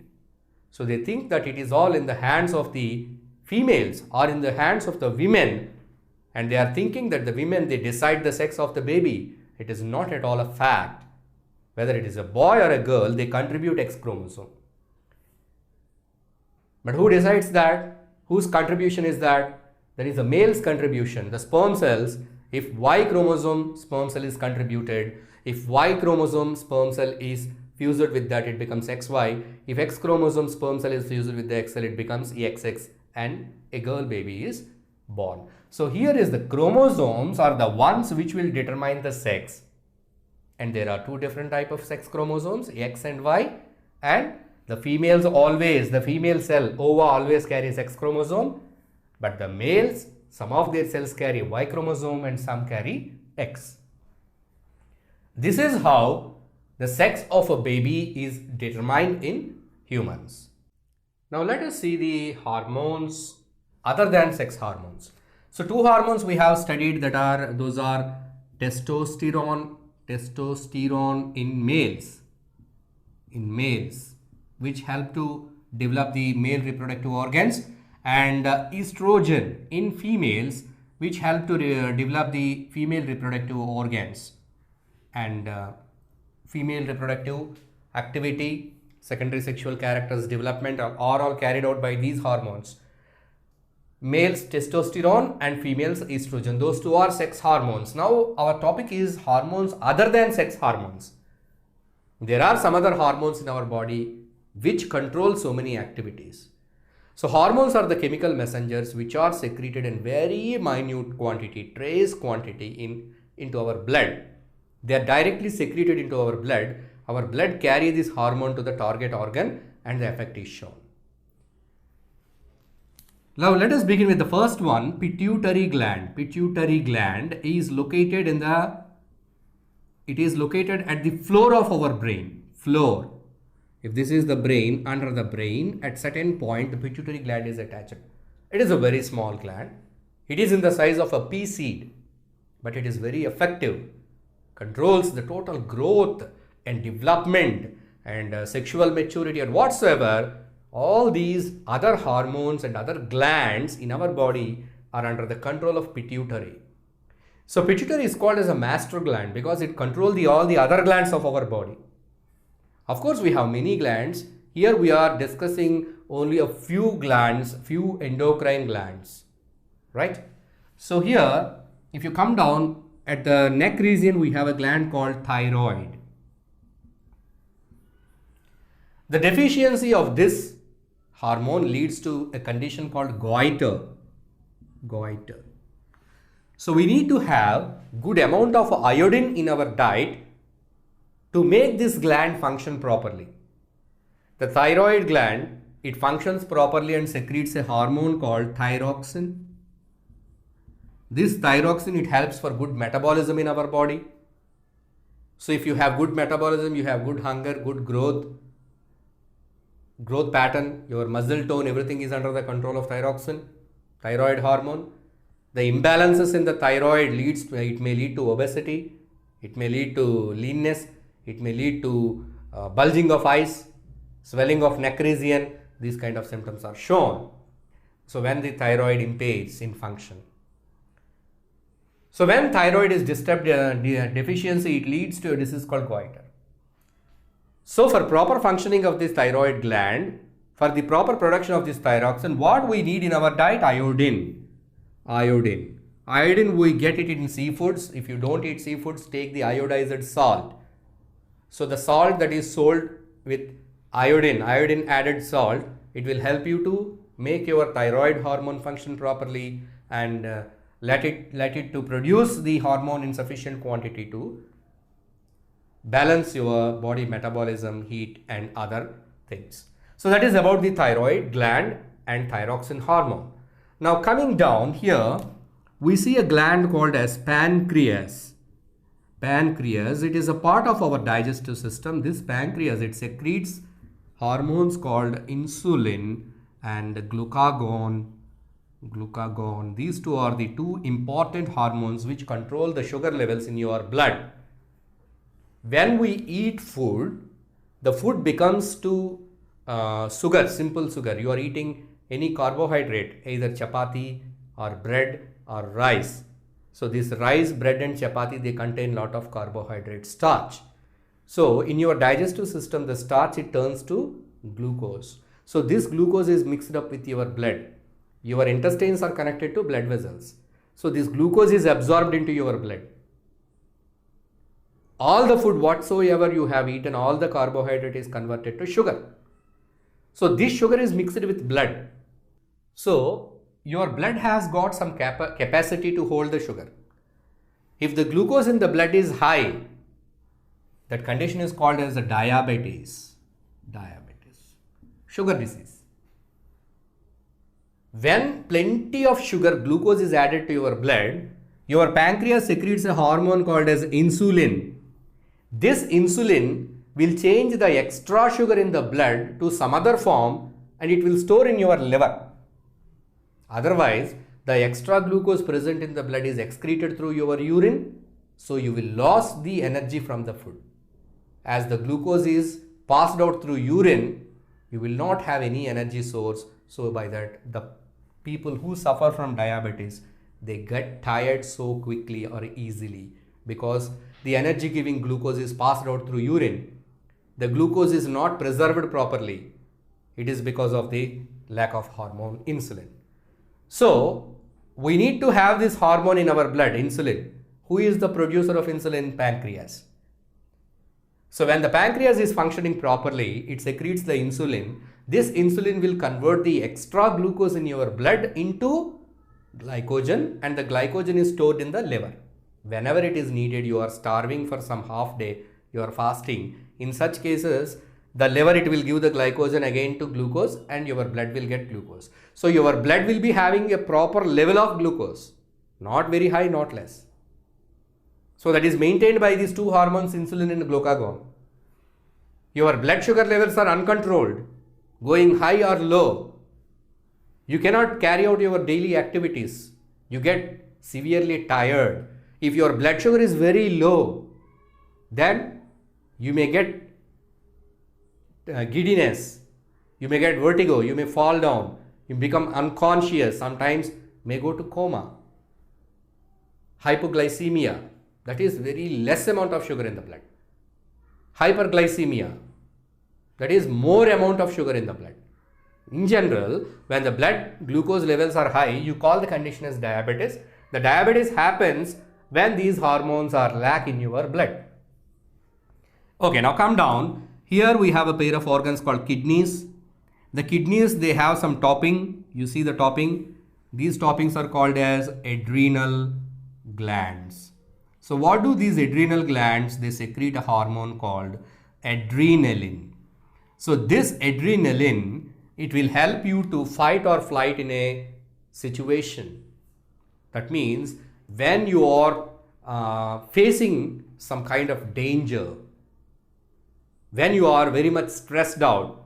So they think that it is all in the hands of the females or in the hands of the women, and they are thinking that the women, they decide the sex of the baby. It is not at all a fact. Whether it is a boy or a girl, they contribute X chromosome. But who decides that? Whose contribution is that? That is a male's contribution. The sperm cells, if Y chromosome sperm cell is contributed, if Y chromosome sperm cell is fused with that, it becomes XY. If X chromosome sperm cell is fused with the X cell, it becomes XX and a girl baby is born. So here is the chromosomes are the ones which will determine the sex. And there are two different type of sex chromosomes, X and Y, and the females always, the female cell, ova always carries X chromosome, but the males, some of their cells carry Y chromosome and some carry X. This is how the sex of a baby is determined in humans. Now let us see the hormones other than sex hormones. So two hormones we have studied that are, those are testosterone in males, which help to develop the male reproductive organs, and estrogen in females, which help to develop the female reproductive organs, and female reproductive activity, secondary sexual characters development are all carried out by these hormones. Males testosterone and females estrogen, those two are sex hormones. Now our topic is hormones other than sex hormones. There are some other hormones in our body which control so many activities. So hormones are the chemical messengers which are secreted in very minute quantity, trace quantity into our blood. They are directly secreted into our blood. Our blood carry this hormone to the target organ and the effect is shown. Now let us begin with the first one, pituitary gland. Pituitary gland is located at the floor of our brain. Floor. If this is the brain, under the brain, at certain point the pituitary gland is attached. It is a very small gland. It is in the size of a pea seed, but it is very effective. Controls the total growth and development and sexual maturity and whatsoever. All these other hormones and other glands in our body are under the control of pituitary. So pituitary is called as a master gland because it controls all the other glands of our body. Of course, we have many glands. Here we are discussing only a few glands, few endocrine glands, right? So here, if you come down at the neck region, we have a gland called thyroid. The deficiency of this hormone leads to a condition called goiter. Goiter. So we need to have good amount of iodine in our diet to make this gland function properly. The thyroid gland, it functions properly and secretes a hormone called thyroxine. This thyroxine, it helps for good metabolism in our body. So if you have good metabolism, you have good hunger, good growth pattern, your muscle tone, everything is under the control of thyroxine, thyroid hormone. The imbalances in the thyroid it may lead to obesity, it may lead to leanness, it may lead to bulging of eyes, swelling of neck region. These kind of symptoms are shown. So when the thyroid impedes in function. So when thyroid is disturbed, deficiency, it leads to a disease called goiter. So for proper functioning of this thyroid gland, for the proper production of this thyroxine, what we need in our diet? Iodine. Iodine. Iodine, we get it in seafoods. If you don't eat seafoods, take the iodized salt. So the salt that is sold with iodine added salt, it will help you to make your thyroid hormone function properly and let it to produce the hormone in sufficient quantity to balance your body metabolism, heat and other things. So that is about the thyroid gland and thyroxine hormone. Now coming down here, we see a gland called as pancreas. Pancreas, it is a part of our digestive system. This pancreas, it secretes hormones called insulin and glucagon. These two are the two important hormones which control the sugar levels in your blood. When we eat food, the food becomes to sugar, simple sugar. You are eating any carbohydrate, either chapati or bread or rice. So this rice, bread and chapati, they contain lot of carbohydrate, starch. So in your digestive system, the starch, it turns to glucose. So this glucose is mixed up with your blood. Your intestines are connected to blood vessels. So this glucose is absorbed into your blood. All the food whatsoever you have eaten, all the carbohydrate is converted to sugar. So this sugar is mixed with blood. So your blood has got some capacity to hold the sugar. If the glucose in the blood is high, that condition is called as a diabetes. Sugar disease. When plenty of sugar, glucose is added to your blood, your pancreas secretes a hormone called as insulin. This insulin will change the extra sugar in the blood to some other form and it will store in your liver. Otherwise, the extra glucose present in the blood is excreted through your urine, so you will lose the energy from the food. As the glucose is passed out through urine, you will not have any energy source. So by that, the people who suffer from diabetes, they get tired so quickly or easily because the energy giving glucose is passed out through urine. The glucose is not preserved properly. It is because of the lack of hormone insulin. So we need to have this hormone in our blood, insulin. Who is the producer of insulin? Pancreas. So when the pancreas is functioning properly, it secretes the insulin. This insulin will convert the extra glucose in your blood into glycogen, and the glycogen is stored in the liver. Whenever it is needed, you are starving for some half day, you are fasting. In such cases, the liver, it will give the glycogen again to glucose and your blood will get glucose. So your blood will be having a proper level of glucose, not very high, not less. So that is maintained by these two hormones, insulin and glucagon. Your blood sugar levels are uncontrolled, going high or low. You cannot carry out your daily activities. You get severely tired. If your blood sugar is very low, then you may get giddiness, you may get vertigo, you may fall down, you become unconscious, sometimes may go to coma. Hypoglycemia, that is very less amount of sugar in the blood. Hyperglycemia, that is more amount of sugar in the blood. In general, when the blood glucose levels are high, you call the condition as diabetes. The diabetes happens when these hormones are lack in your blood. Okay, now come down. Here we have a pair of organs called kidneys. The kidneys, they have some topping. You see the topping. These toppings are called as adrenal glands. So what do these adrenal glands? They secrete a hormone called adrenaline. So this adrenaline, it will help you to fight or flight in a situation. That means when you are facing some kind of danger, when you are very much stressed out,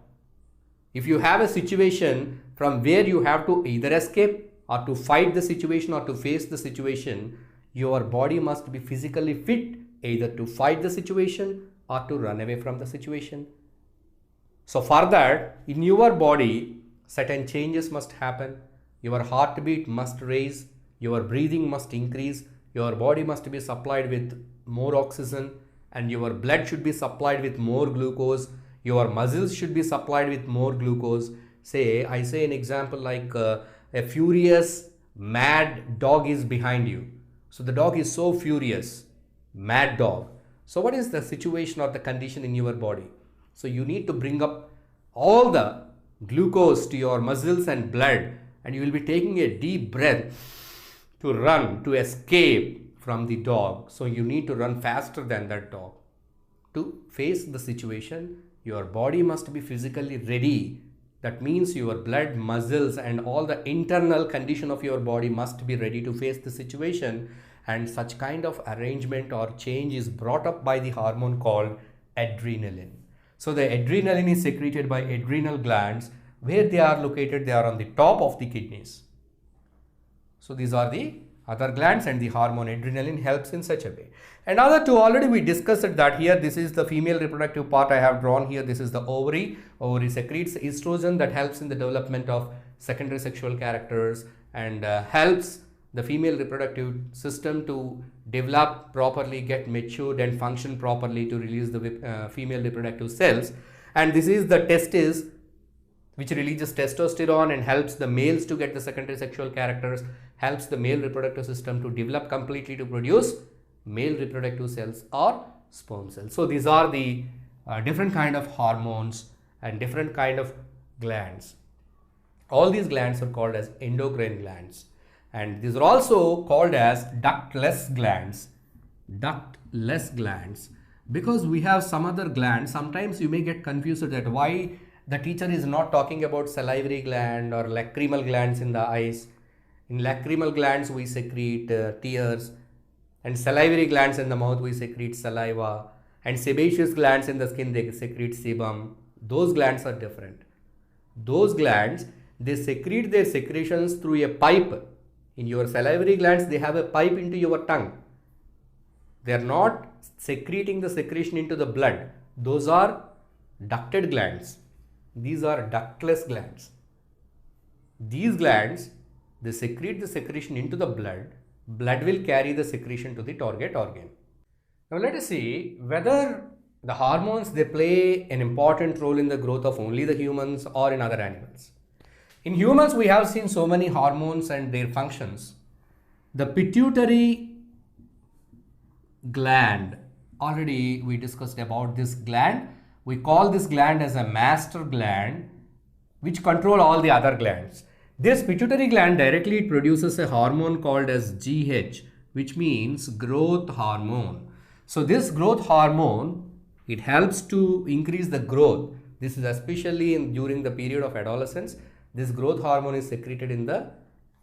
if you have a situation from where you have to either escape or to fight the situation or to face the situation, your body must be physically fit either to fight the situation or to run away from the situation. So for that, in your body, certain changes must happen. Your heartbeat must raise, your breathing must increase, your body must be supplied with more oxygen, and your blood should be supplied with more glucose. Your muscles should be supplied with more glucose. I say an example like a furious, mad dog is behind you. So the dog is so furious, mad dog. So what is the situation or the condition in your body? So you need to bring up all the glucose to your muscles and blood, and you will be taking a deep breath to run, to escape from the dog. So you need to run faster than that dog. To face the situation, your body must be physically ready. That means your blood, muscles and all the internal condition of your body must be ready to face the situation, and such kind of arrangement or change is brought up by the hormone called adrenaline. So the adrenaline is secreted by adrenal glands. Where they are located? They are on the top of the kidneys. So these are the other glands, and the hormone adrenaline helps in such a way. And other two, already we discussed that here. This is the female reproductive part I have drawn here. This is the ovary. Ovary secretes estrogen that helps in the development of secondary sexual characters and helps the female reproductive system to develop properly, get matured and function properly to release the female reproductive cells. And this is the testis, which releases testosterone and helps the males to get the secondary sexual characters, helps the male reproductive system to develop completely to produce male reproductive cells or sperm cells. So these are the different kind of hormones and different kind of glands. All these glands are called as endocrine glands, and these are also called as ductless glands. Ductless glands, because we have some other glands. Sometimes you may get confused that why the teacher is not talking about salivary gland or lacrimal glands in the eyes. In lacrimal glands we secrete tears, and salivary glands in the mouth we secrete saliva, and sebaceous glands in the skin they secrete sebum. Those glands are different. Those glands, they secrete their secretions through a pipe. In your salivary glands, they have a pipe into your tongue. They are not secreting the secretion into the blood. Those are ducted glands. These are ductless glands. These glands, they secrete the secretion into the blood. Blood will carry the secretion to the target organ. Now let us see whether the hormones, they play an important role in the growth of only the humans or in other animals. In humans, we have seen so many hormones and their functions. The pituitary gland, already we discussed about this gland. We call this gland as a master gland, which control all the other glands. This pituitary gland directly produces a hormone called as GH, which means growth hormone. So this growth hormone, it helps to increase the growth. This is especially during the period of adolescence. This growth hormone is secreted in the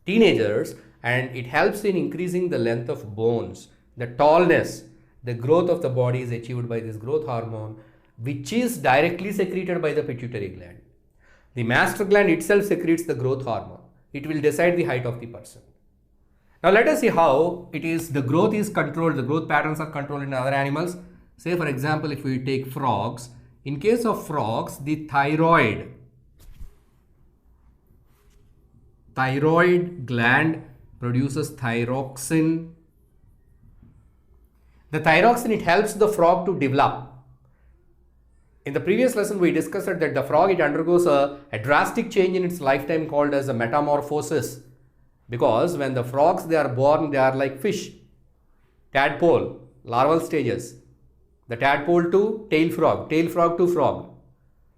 teenagers, and it helps in increasing the length of bones, the tallness. The growth of the body is achieved by this growth hormone, which is directly secreted by the pituitary gland. The master gland itself secretes the growth hormone. It will decide the height of the person. Now let us see how the growth is controlled, the growth patterns are controlled in other animals. Say for example, if we take frogs, in case of frogs, the thyroid gland produces thyroxine. The thyroxine, it helps the frog to develop. In the previous lesson, we discussed that the frog, it undergoes a drastic change in its lifetime called as a metamorphosis. Because when the frogs, they are born, they are like fish, tadpole, larval stages. The tadpole to tail frog to frog.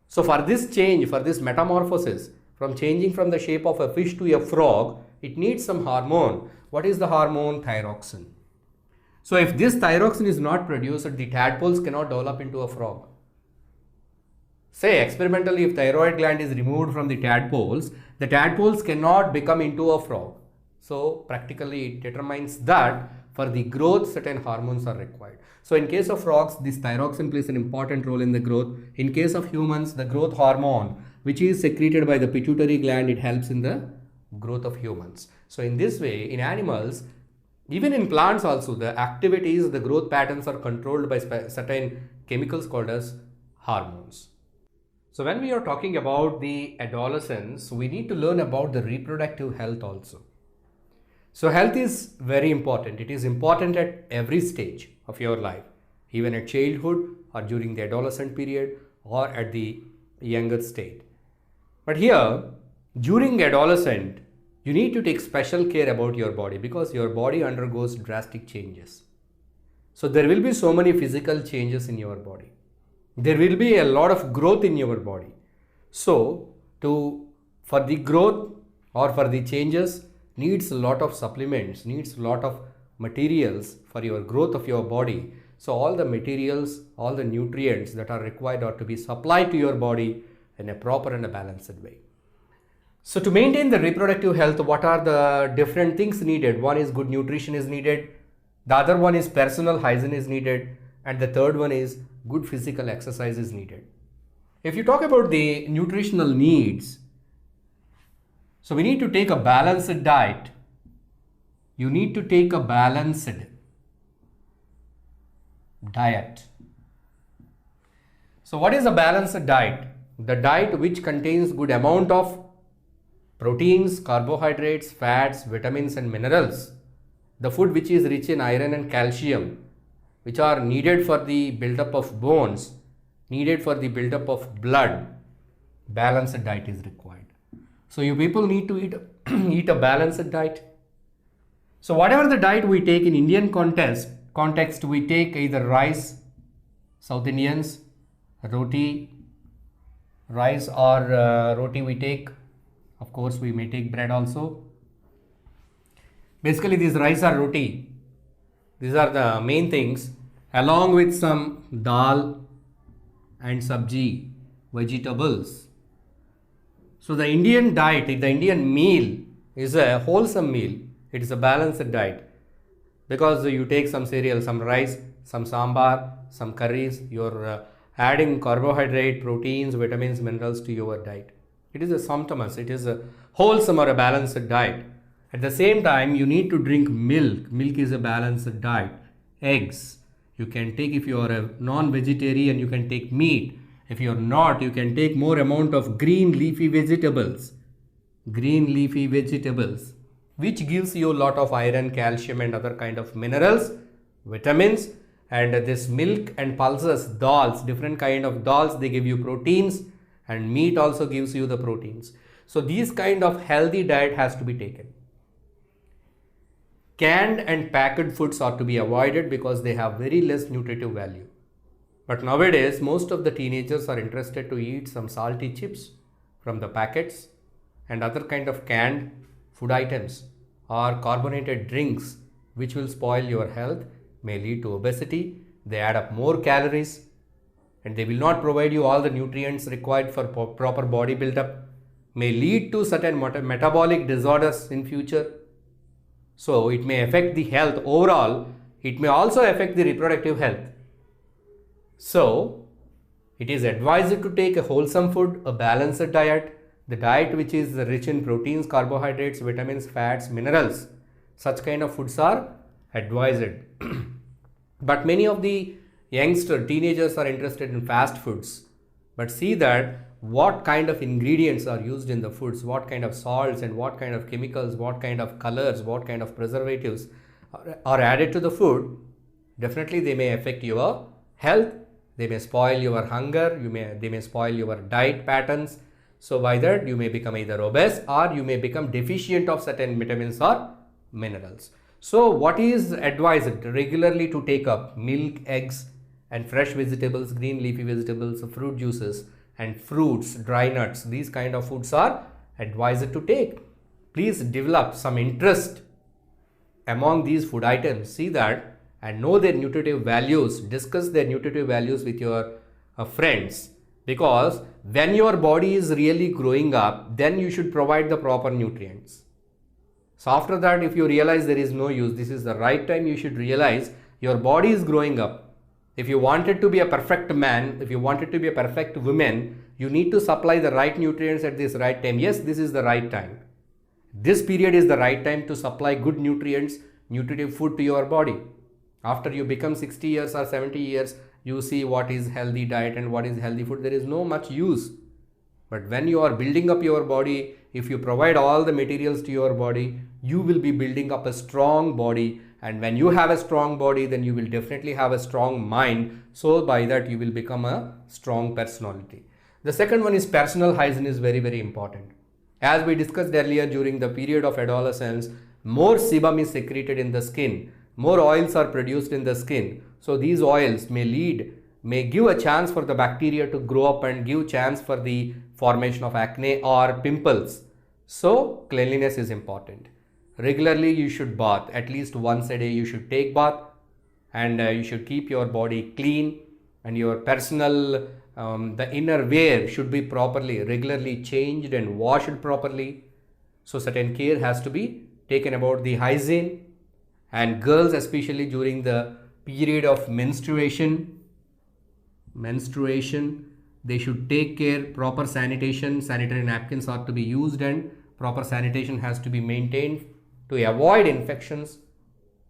So for this change, for this metamorphosis, from changing from the shape of a fish to a frog, it needs some hormone. What is the hormone? Thyroxine. So if this thyroxine is not produced, the tadpoles cannot develop into a frog. Say experimentally, if thyroid gland is removed from the tadpoles cannot become into a frog. So practically it determines that for the growth certain hormones are required. So in case of frogs, this thyroxine plays an important role in the growth. In case of humans, the growth hormone, which is secreted by the pituitary gland, it helps in the growth of humans. So in this way, in animals, even in plants also, the activities, the growth patterns are controlled by certain chemicals called as hormones. So when we are talking about the adolescence, we need to learn about the reproductive health also. So health is very important. It is important at every stage of your life, even at childhood or during the adolescent period or at the younger state. But here, during adolescent, you need to take special care about your body because your body undergoes drastic changes. So there will be so many physical changes in your body. There will be a lot of growth in your body. So for the growth or for the changes, needs a lot of supplements, needs a lot of materials for your growth of your body. So all the materials, all the nutrients that are required are to be supplied to your body in a proper and a balanced way. So to maintain the reproductive health, what are the different things needed? One is good nutrition is needed. The other one is personal hygiene is needed. And the third one is good physical exercise is needed. If you talk about the nutritional needs, so we need to take a balanced diet. You need to take a balanced diet. So what is a balanced diet? The diet which contains good amount of proteins, carbohydrates, fats, vitamins and minerals. The food which is rich in iron and calcium, which are needed for the buildup of bones, needed for the buildup of blood. Balanced diet is required. So you people need to eat a balanced diet. So whatever the diet we take in Indian context, we take either rice, South Indians, roti, rice or roti we take. Of course, we may take bread also. Basically, these rice or roti, these are the main things, along with some dal and sabji, vegetables. So the Indian diet, the Indian meal is a wholesome meal. It is a balanced diet because you take some cereal, some rice, some sambar, some curries. You're adding carbohydrate, proteins, vitamins, minerals to your diet. It is a sumptuous, it is a wholesome or a balanced diet. At the same time, you need to drink milk. Milk is a balanced diet. Eggs. You can take, if you are a non-vegetarian, you can take meat. If you are not, you can take more amount of green leafy vegetables. Green leafy vegetables, which gives you a lot of iron, calcium and other kind of minerals, vitamins. And this milk and pulses, dals, different kind of dals, they give you proteins, and meat also gives you the proteins. So these kind of healthy diet has to be taken. Canned and packed foods are to be avoided because they have very less nutritive value. But nowadays, most of the teenagers are interested to eat some salty chips from the packets and other kind of canned food items or carbonated drinks, which will spoil your health, may lead to obesity. They add up more calories and they will not provide you all the nutrients required for proper body buildup. may lead to certain metabolic disorders in future. So it may affect the health overall. It may also affect the reproductive health. So it is advised to take a wholesome food, a balanced diet, the diet which is rich in proteins, carbohydrates, vitamins, fats, minerals. Such kind of foods are advised. But many of the teenagers are interested in fast foods. But see that what kind of ingredients are used in the foods, what kind of salts and what kind of chemicals, what kind of colors, what kind of preservatives are added to the food. Definitely they may affect your health. They may spoil your hunger. They may spoil your diet patterns. So by that you may become either obese or you may become deficient of certain vitamins or minerals. So what is advised? Regularly to take up milk, eggs and fresh vegetables, green leafy vegetables, fruit juices and fruits, dry nuts. These kind of foods are advised to take. Please develop some interest among these food items. See that and know their nutritive values. Discuss their nutritive values with your friends. Because when your body is really growing up, then you should provide the proper nutrients. So after that, if you realize there is no use, this is the right time you should realize your body is growing up. If you wanted to be a perfect man, if you wanted to be a perfect woman, you need to supply the right nutrients at this right time. Yes, this is the right time. This period is the right time to supply good nutrients, nutritive food to your body. After you become 60 years or 70 years, you see what is healthy diet and what is healthy food. There is no much use. But when you are building up your body, if you provide all the materials to your body, you will be building up a strong body. And when you have a strong body, then you will definitely have a strong mind. So by that you will become a strong personality. The second one is personal hygiene is very, very important. As we discussed earlier, during the period of adolescence, more sebum is secreted in the skin. More oils are produced in the skin. So these oils may give a chance for the bacteria to grow up and give chance for the formation of acne or pimples. So cleanliness is important. Regularly you should bath. At least once a day you should take bath, and you should keep your body clean, and your personal the inner wear should be properly regularly changed and washed properly. So certain care has to be taken about the hygiene. And girls, especially during the period of menstruation, they should take care. Proper sanitation, sanitary napkins are to be used, and proper sanitation has to be maintained to avoid infections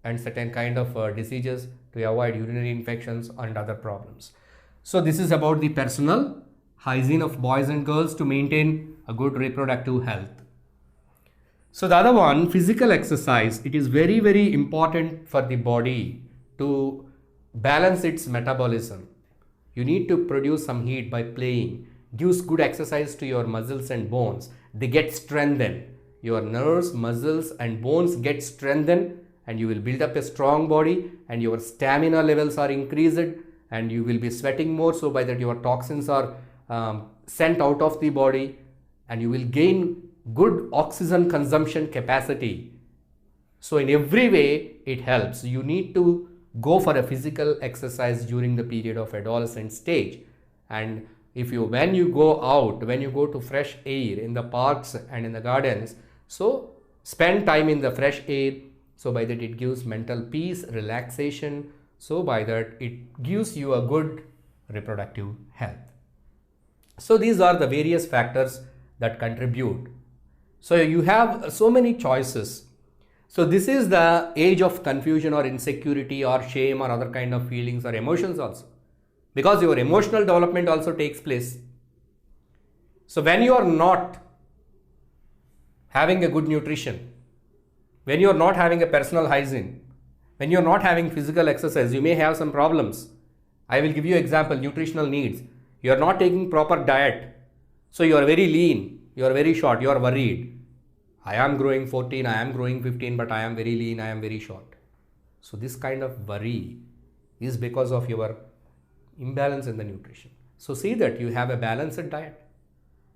and certain kind of diseases, to avoid urinary infections and other problems. So this is about the personal hygiene of boys and girls to maintain a good reproductive health. So the other one, physical exercise. It is very, very important for the body to balance its metabolism. You need to produce some heat by playing. Gives good exercise to your muscles and bones. They get strengthened. Your nerves, muscles and bones get strengthened, and you will build up a strong body, and your stamina levels are increased, and you will be sweating more. So by that your toxins are sent out of the body, and you will gain good oxygen consumption capacity. So in every way it helps. You need to go for a physical exercise during the period of adolescent stage. And when you go to fresh air in the parks and in the gardens, so spend time in the fresh air. So by that it gives mental peace, relaxation. So by that it gives you a good reproductive health. So these are the various factors that contribute. So you have so many choices. So this is the age of confusion or insecurity or shame or other kind of feelings or emotions also, because your emotional development also takes place. So when you are not having a good nutrition, when you are not having a personal hygiene, when you are not having physical exercise, you may have some problems. I will give you example, nutritional needs. You are not taking proper diet. So you are very lean. You are very short, you are worried. I am growing 14, I am growing 15, but I am very lean, I am very short. So this kind of worry is because of your imbalance in the nutrition. So see that you have a balanced diet.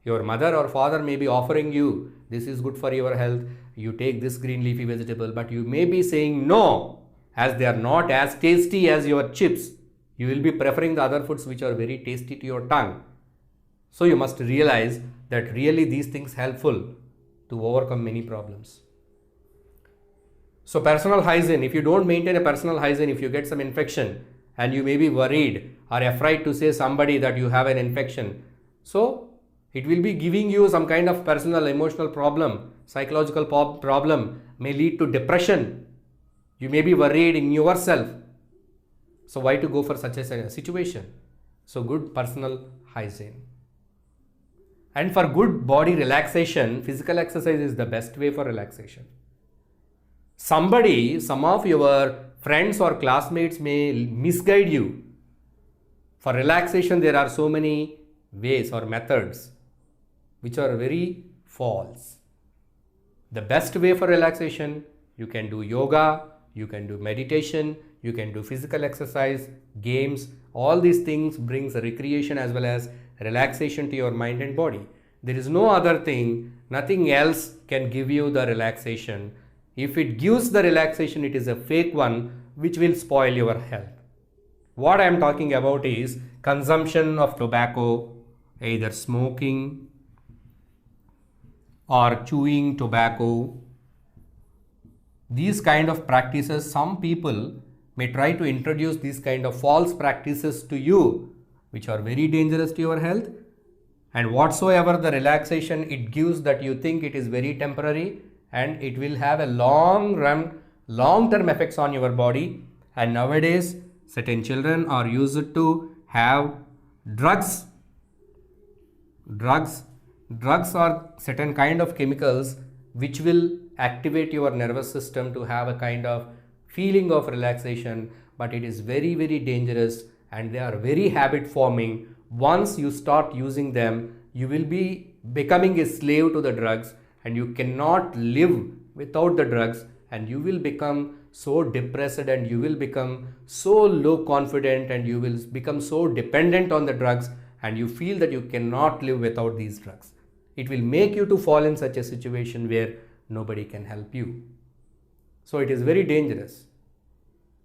Your mother or father may be offering you, this is good for your health, you take this green leafy vegetable, but you may be saying no, as they are not as tasty as your chips. You will be preferring the other foods which are very tasty to your tongue. So you must realize that really these things helpful to overcome many problems. So personal hygiene, if you don't maintain a personal hygiene, if you get some infection and you may be worried or afraid to say somebody that you have an infection, so it will be giving you some kind of personal emotional problem, psychological problem, may lead to depression. You may be worried in yourself. So why to go for such a situation? So good personal hygiene. And for good body relaxation, physical exercise is the best way for relaxation. Some of your friends or classmates may misguide you. For relaxation, there are so many ways or methods which are very false. The best way for relaxation, you can do yoga, you can do meditation, you can do physical exercise, games. All these things brings recreation as well as relaxation to your mind and body. There is no other thing, nothing else can give you the relaxation. If it gives the relaxation, it is a fake one which will spoil your health. What I am talking about is consumption of tobacco, either smoking or chewing tobacco. These kind of practices, some people may try to introduce these kind of false practices to you, which are very dangerous to your health. And whatsoever the relaxation it gives, that you think it is very temporary, and it will have a long-term effects on your body. And nowadays, certain children are used to have drugs. Drugs are certain kind of chemicals which will activate your nervous system to have a kind of feeling of relaxation, but it is very, very dangerous and they are very habit forming. Once you start using them, you will be becoming a slave to the drugs and you cannot live without the drugs, and you will become so depressed and you will become so low confident and you will become so dependent on the drugs, and you feel that you cannot live without these drugs. It will make you to fall in such a situation where nobody can help you. So it is very dangerous.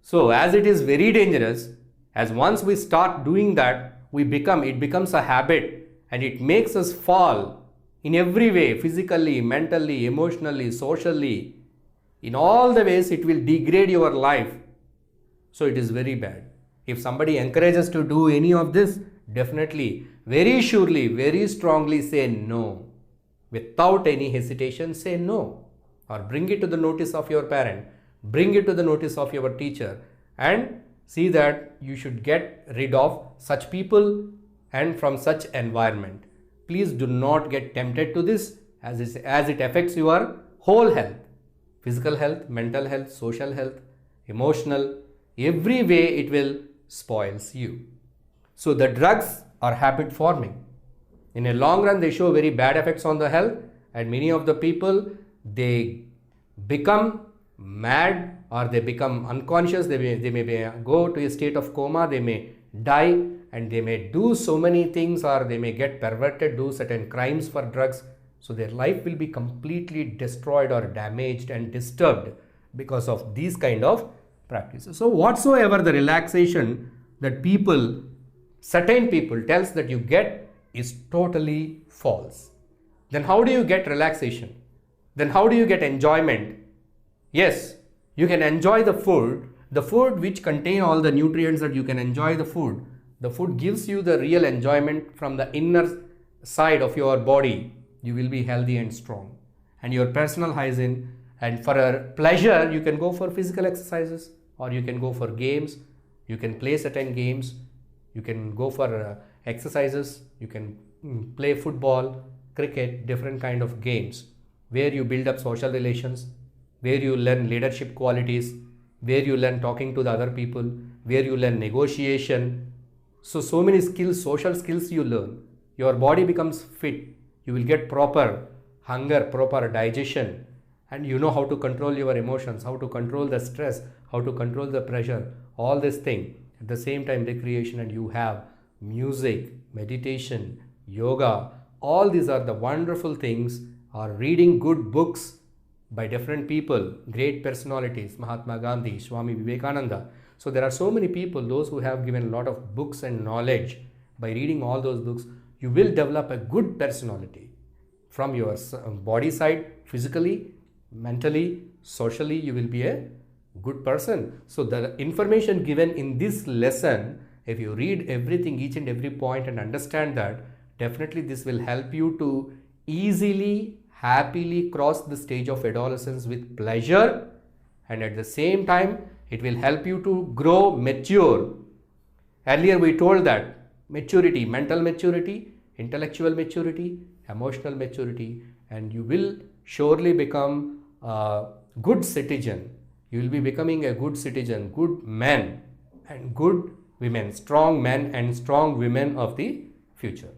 So as it is very dangerous, as once we start doing that, it becomes a habit and it makes us fall in every way, physically, mentally, emotionally, socially. In all the ways, it will degrade your life. So it is very bad. If somebody encourages to do any of this, definitely, very surely, very strongly say no. Without any hesitation, say no. Or bring it to the notice of your parent. Bring it to the notice of your teacher. And see that you should get rid of such people and from such environment. Please do not get tempted to this as it affects your whole health. Physical health, mental health, social health, emotional, every way it will spoils you. So the drugs are habit forming. In a long run, they show very bad effects on the health, and many of the people, they become mad or they become unconscious. They may go to a state of coma, they may die, and they may do so many things, or they may get perverted, do certain crimes for drugs. So their life will be completely destroyed or damaged and disturbed because of these kind of practices. So whatsoever the relaxation that certain people tells that you get is totally false. Then how do you get relaxation? Then how do you get enjoyment? Yes, you can enjoy the food which contain all the nutrients, that you can enjoy the food. The food gives you the real enjoyment from the inner side of your body. You will be healthy and strong. And your personal hygiene, and for a pleasure, you can go for physical exercises, or you can go for games. You can play certain games. You can go for exercises. You can play football, cricket, different kind of games where you build up social relations, where you learn leadership qualities, where you learn talking to the other people, where you learn negotiation. So many skills, social skills you learn. Your body becomes fit. You will get proper hunger, proper digestion, and you know how to control your emotions, how to control the stress, how to control the pressure, all this thing. At the same time, recreation, and you have music, meditation, yoga. All these are the wonderful things, or reading good books by different people, great personalities, Mahatma Gandhi, Swami Vivekananda. So there are so many people, those who have given a lot of books and knowledge. By reading all those books, you will develop a good personality from your body side, physically, mentally, socially. You will be a good person. So the information given in this lesson, if you read everything, each and every point, and understand that, definitely this will help you to easily, happily cross the stage of adolescence with pleasure, and at the same time it will help you to grow mature. Earlier we told that maturity, mental maturity, intellectual maturity, emotional maturity, and you will surely become a good citizen. You will be becoming a good citizen, good men and good women, strong men and strong women of the future.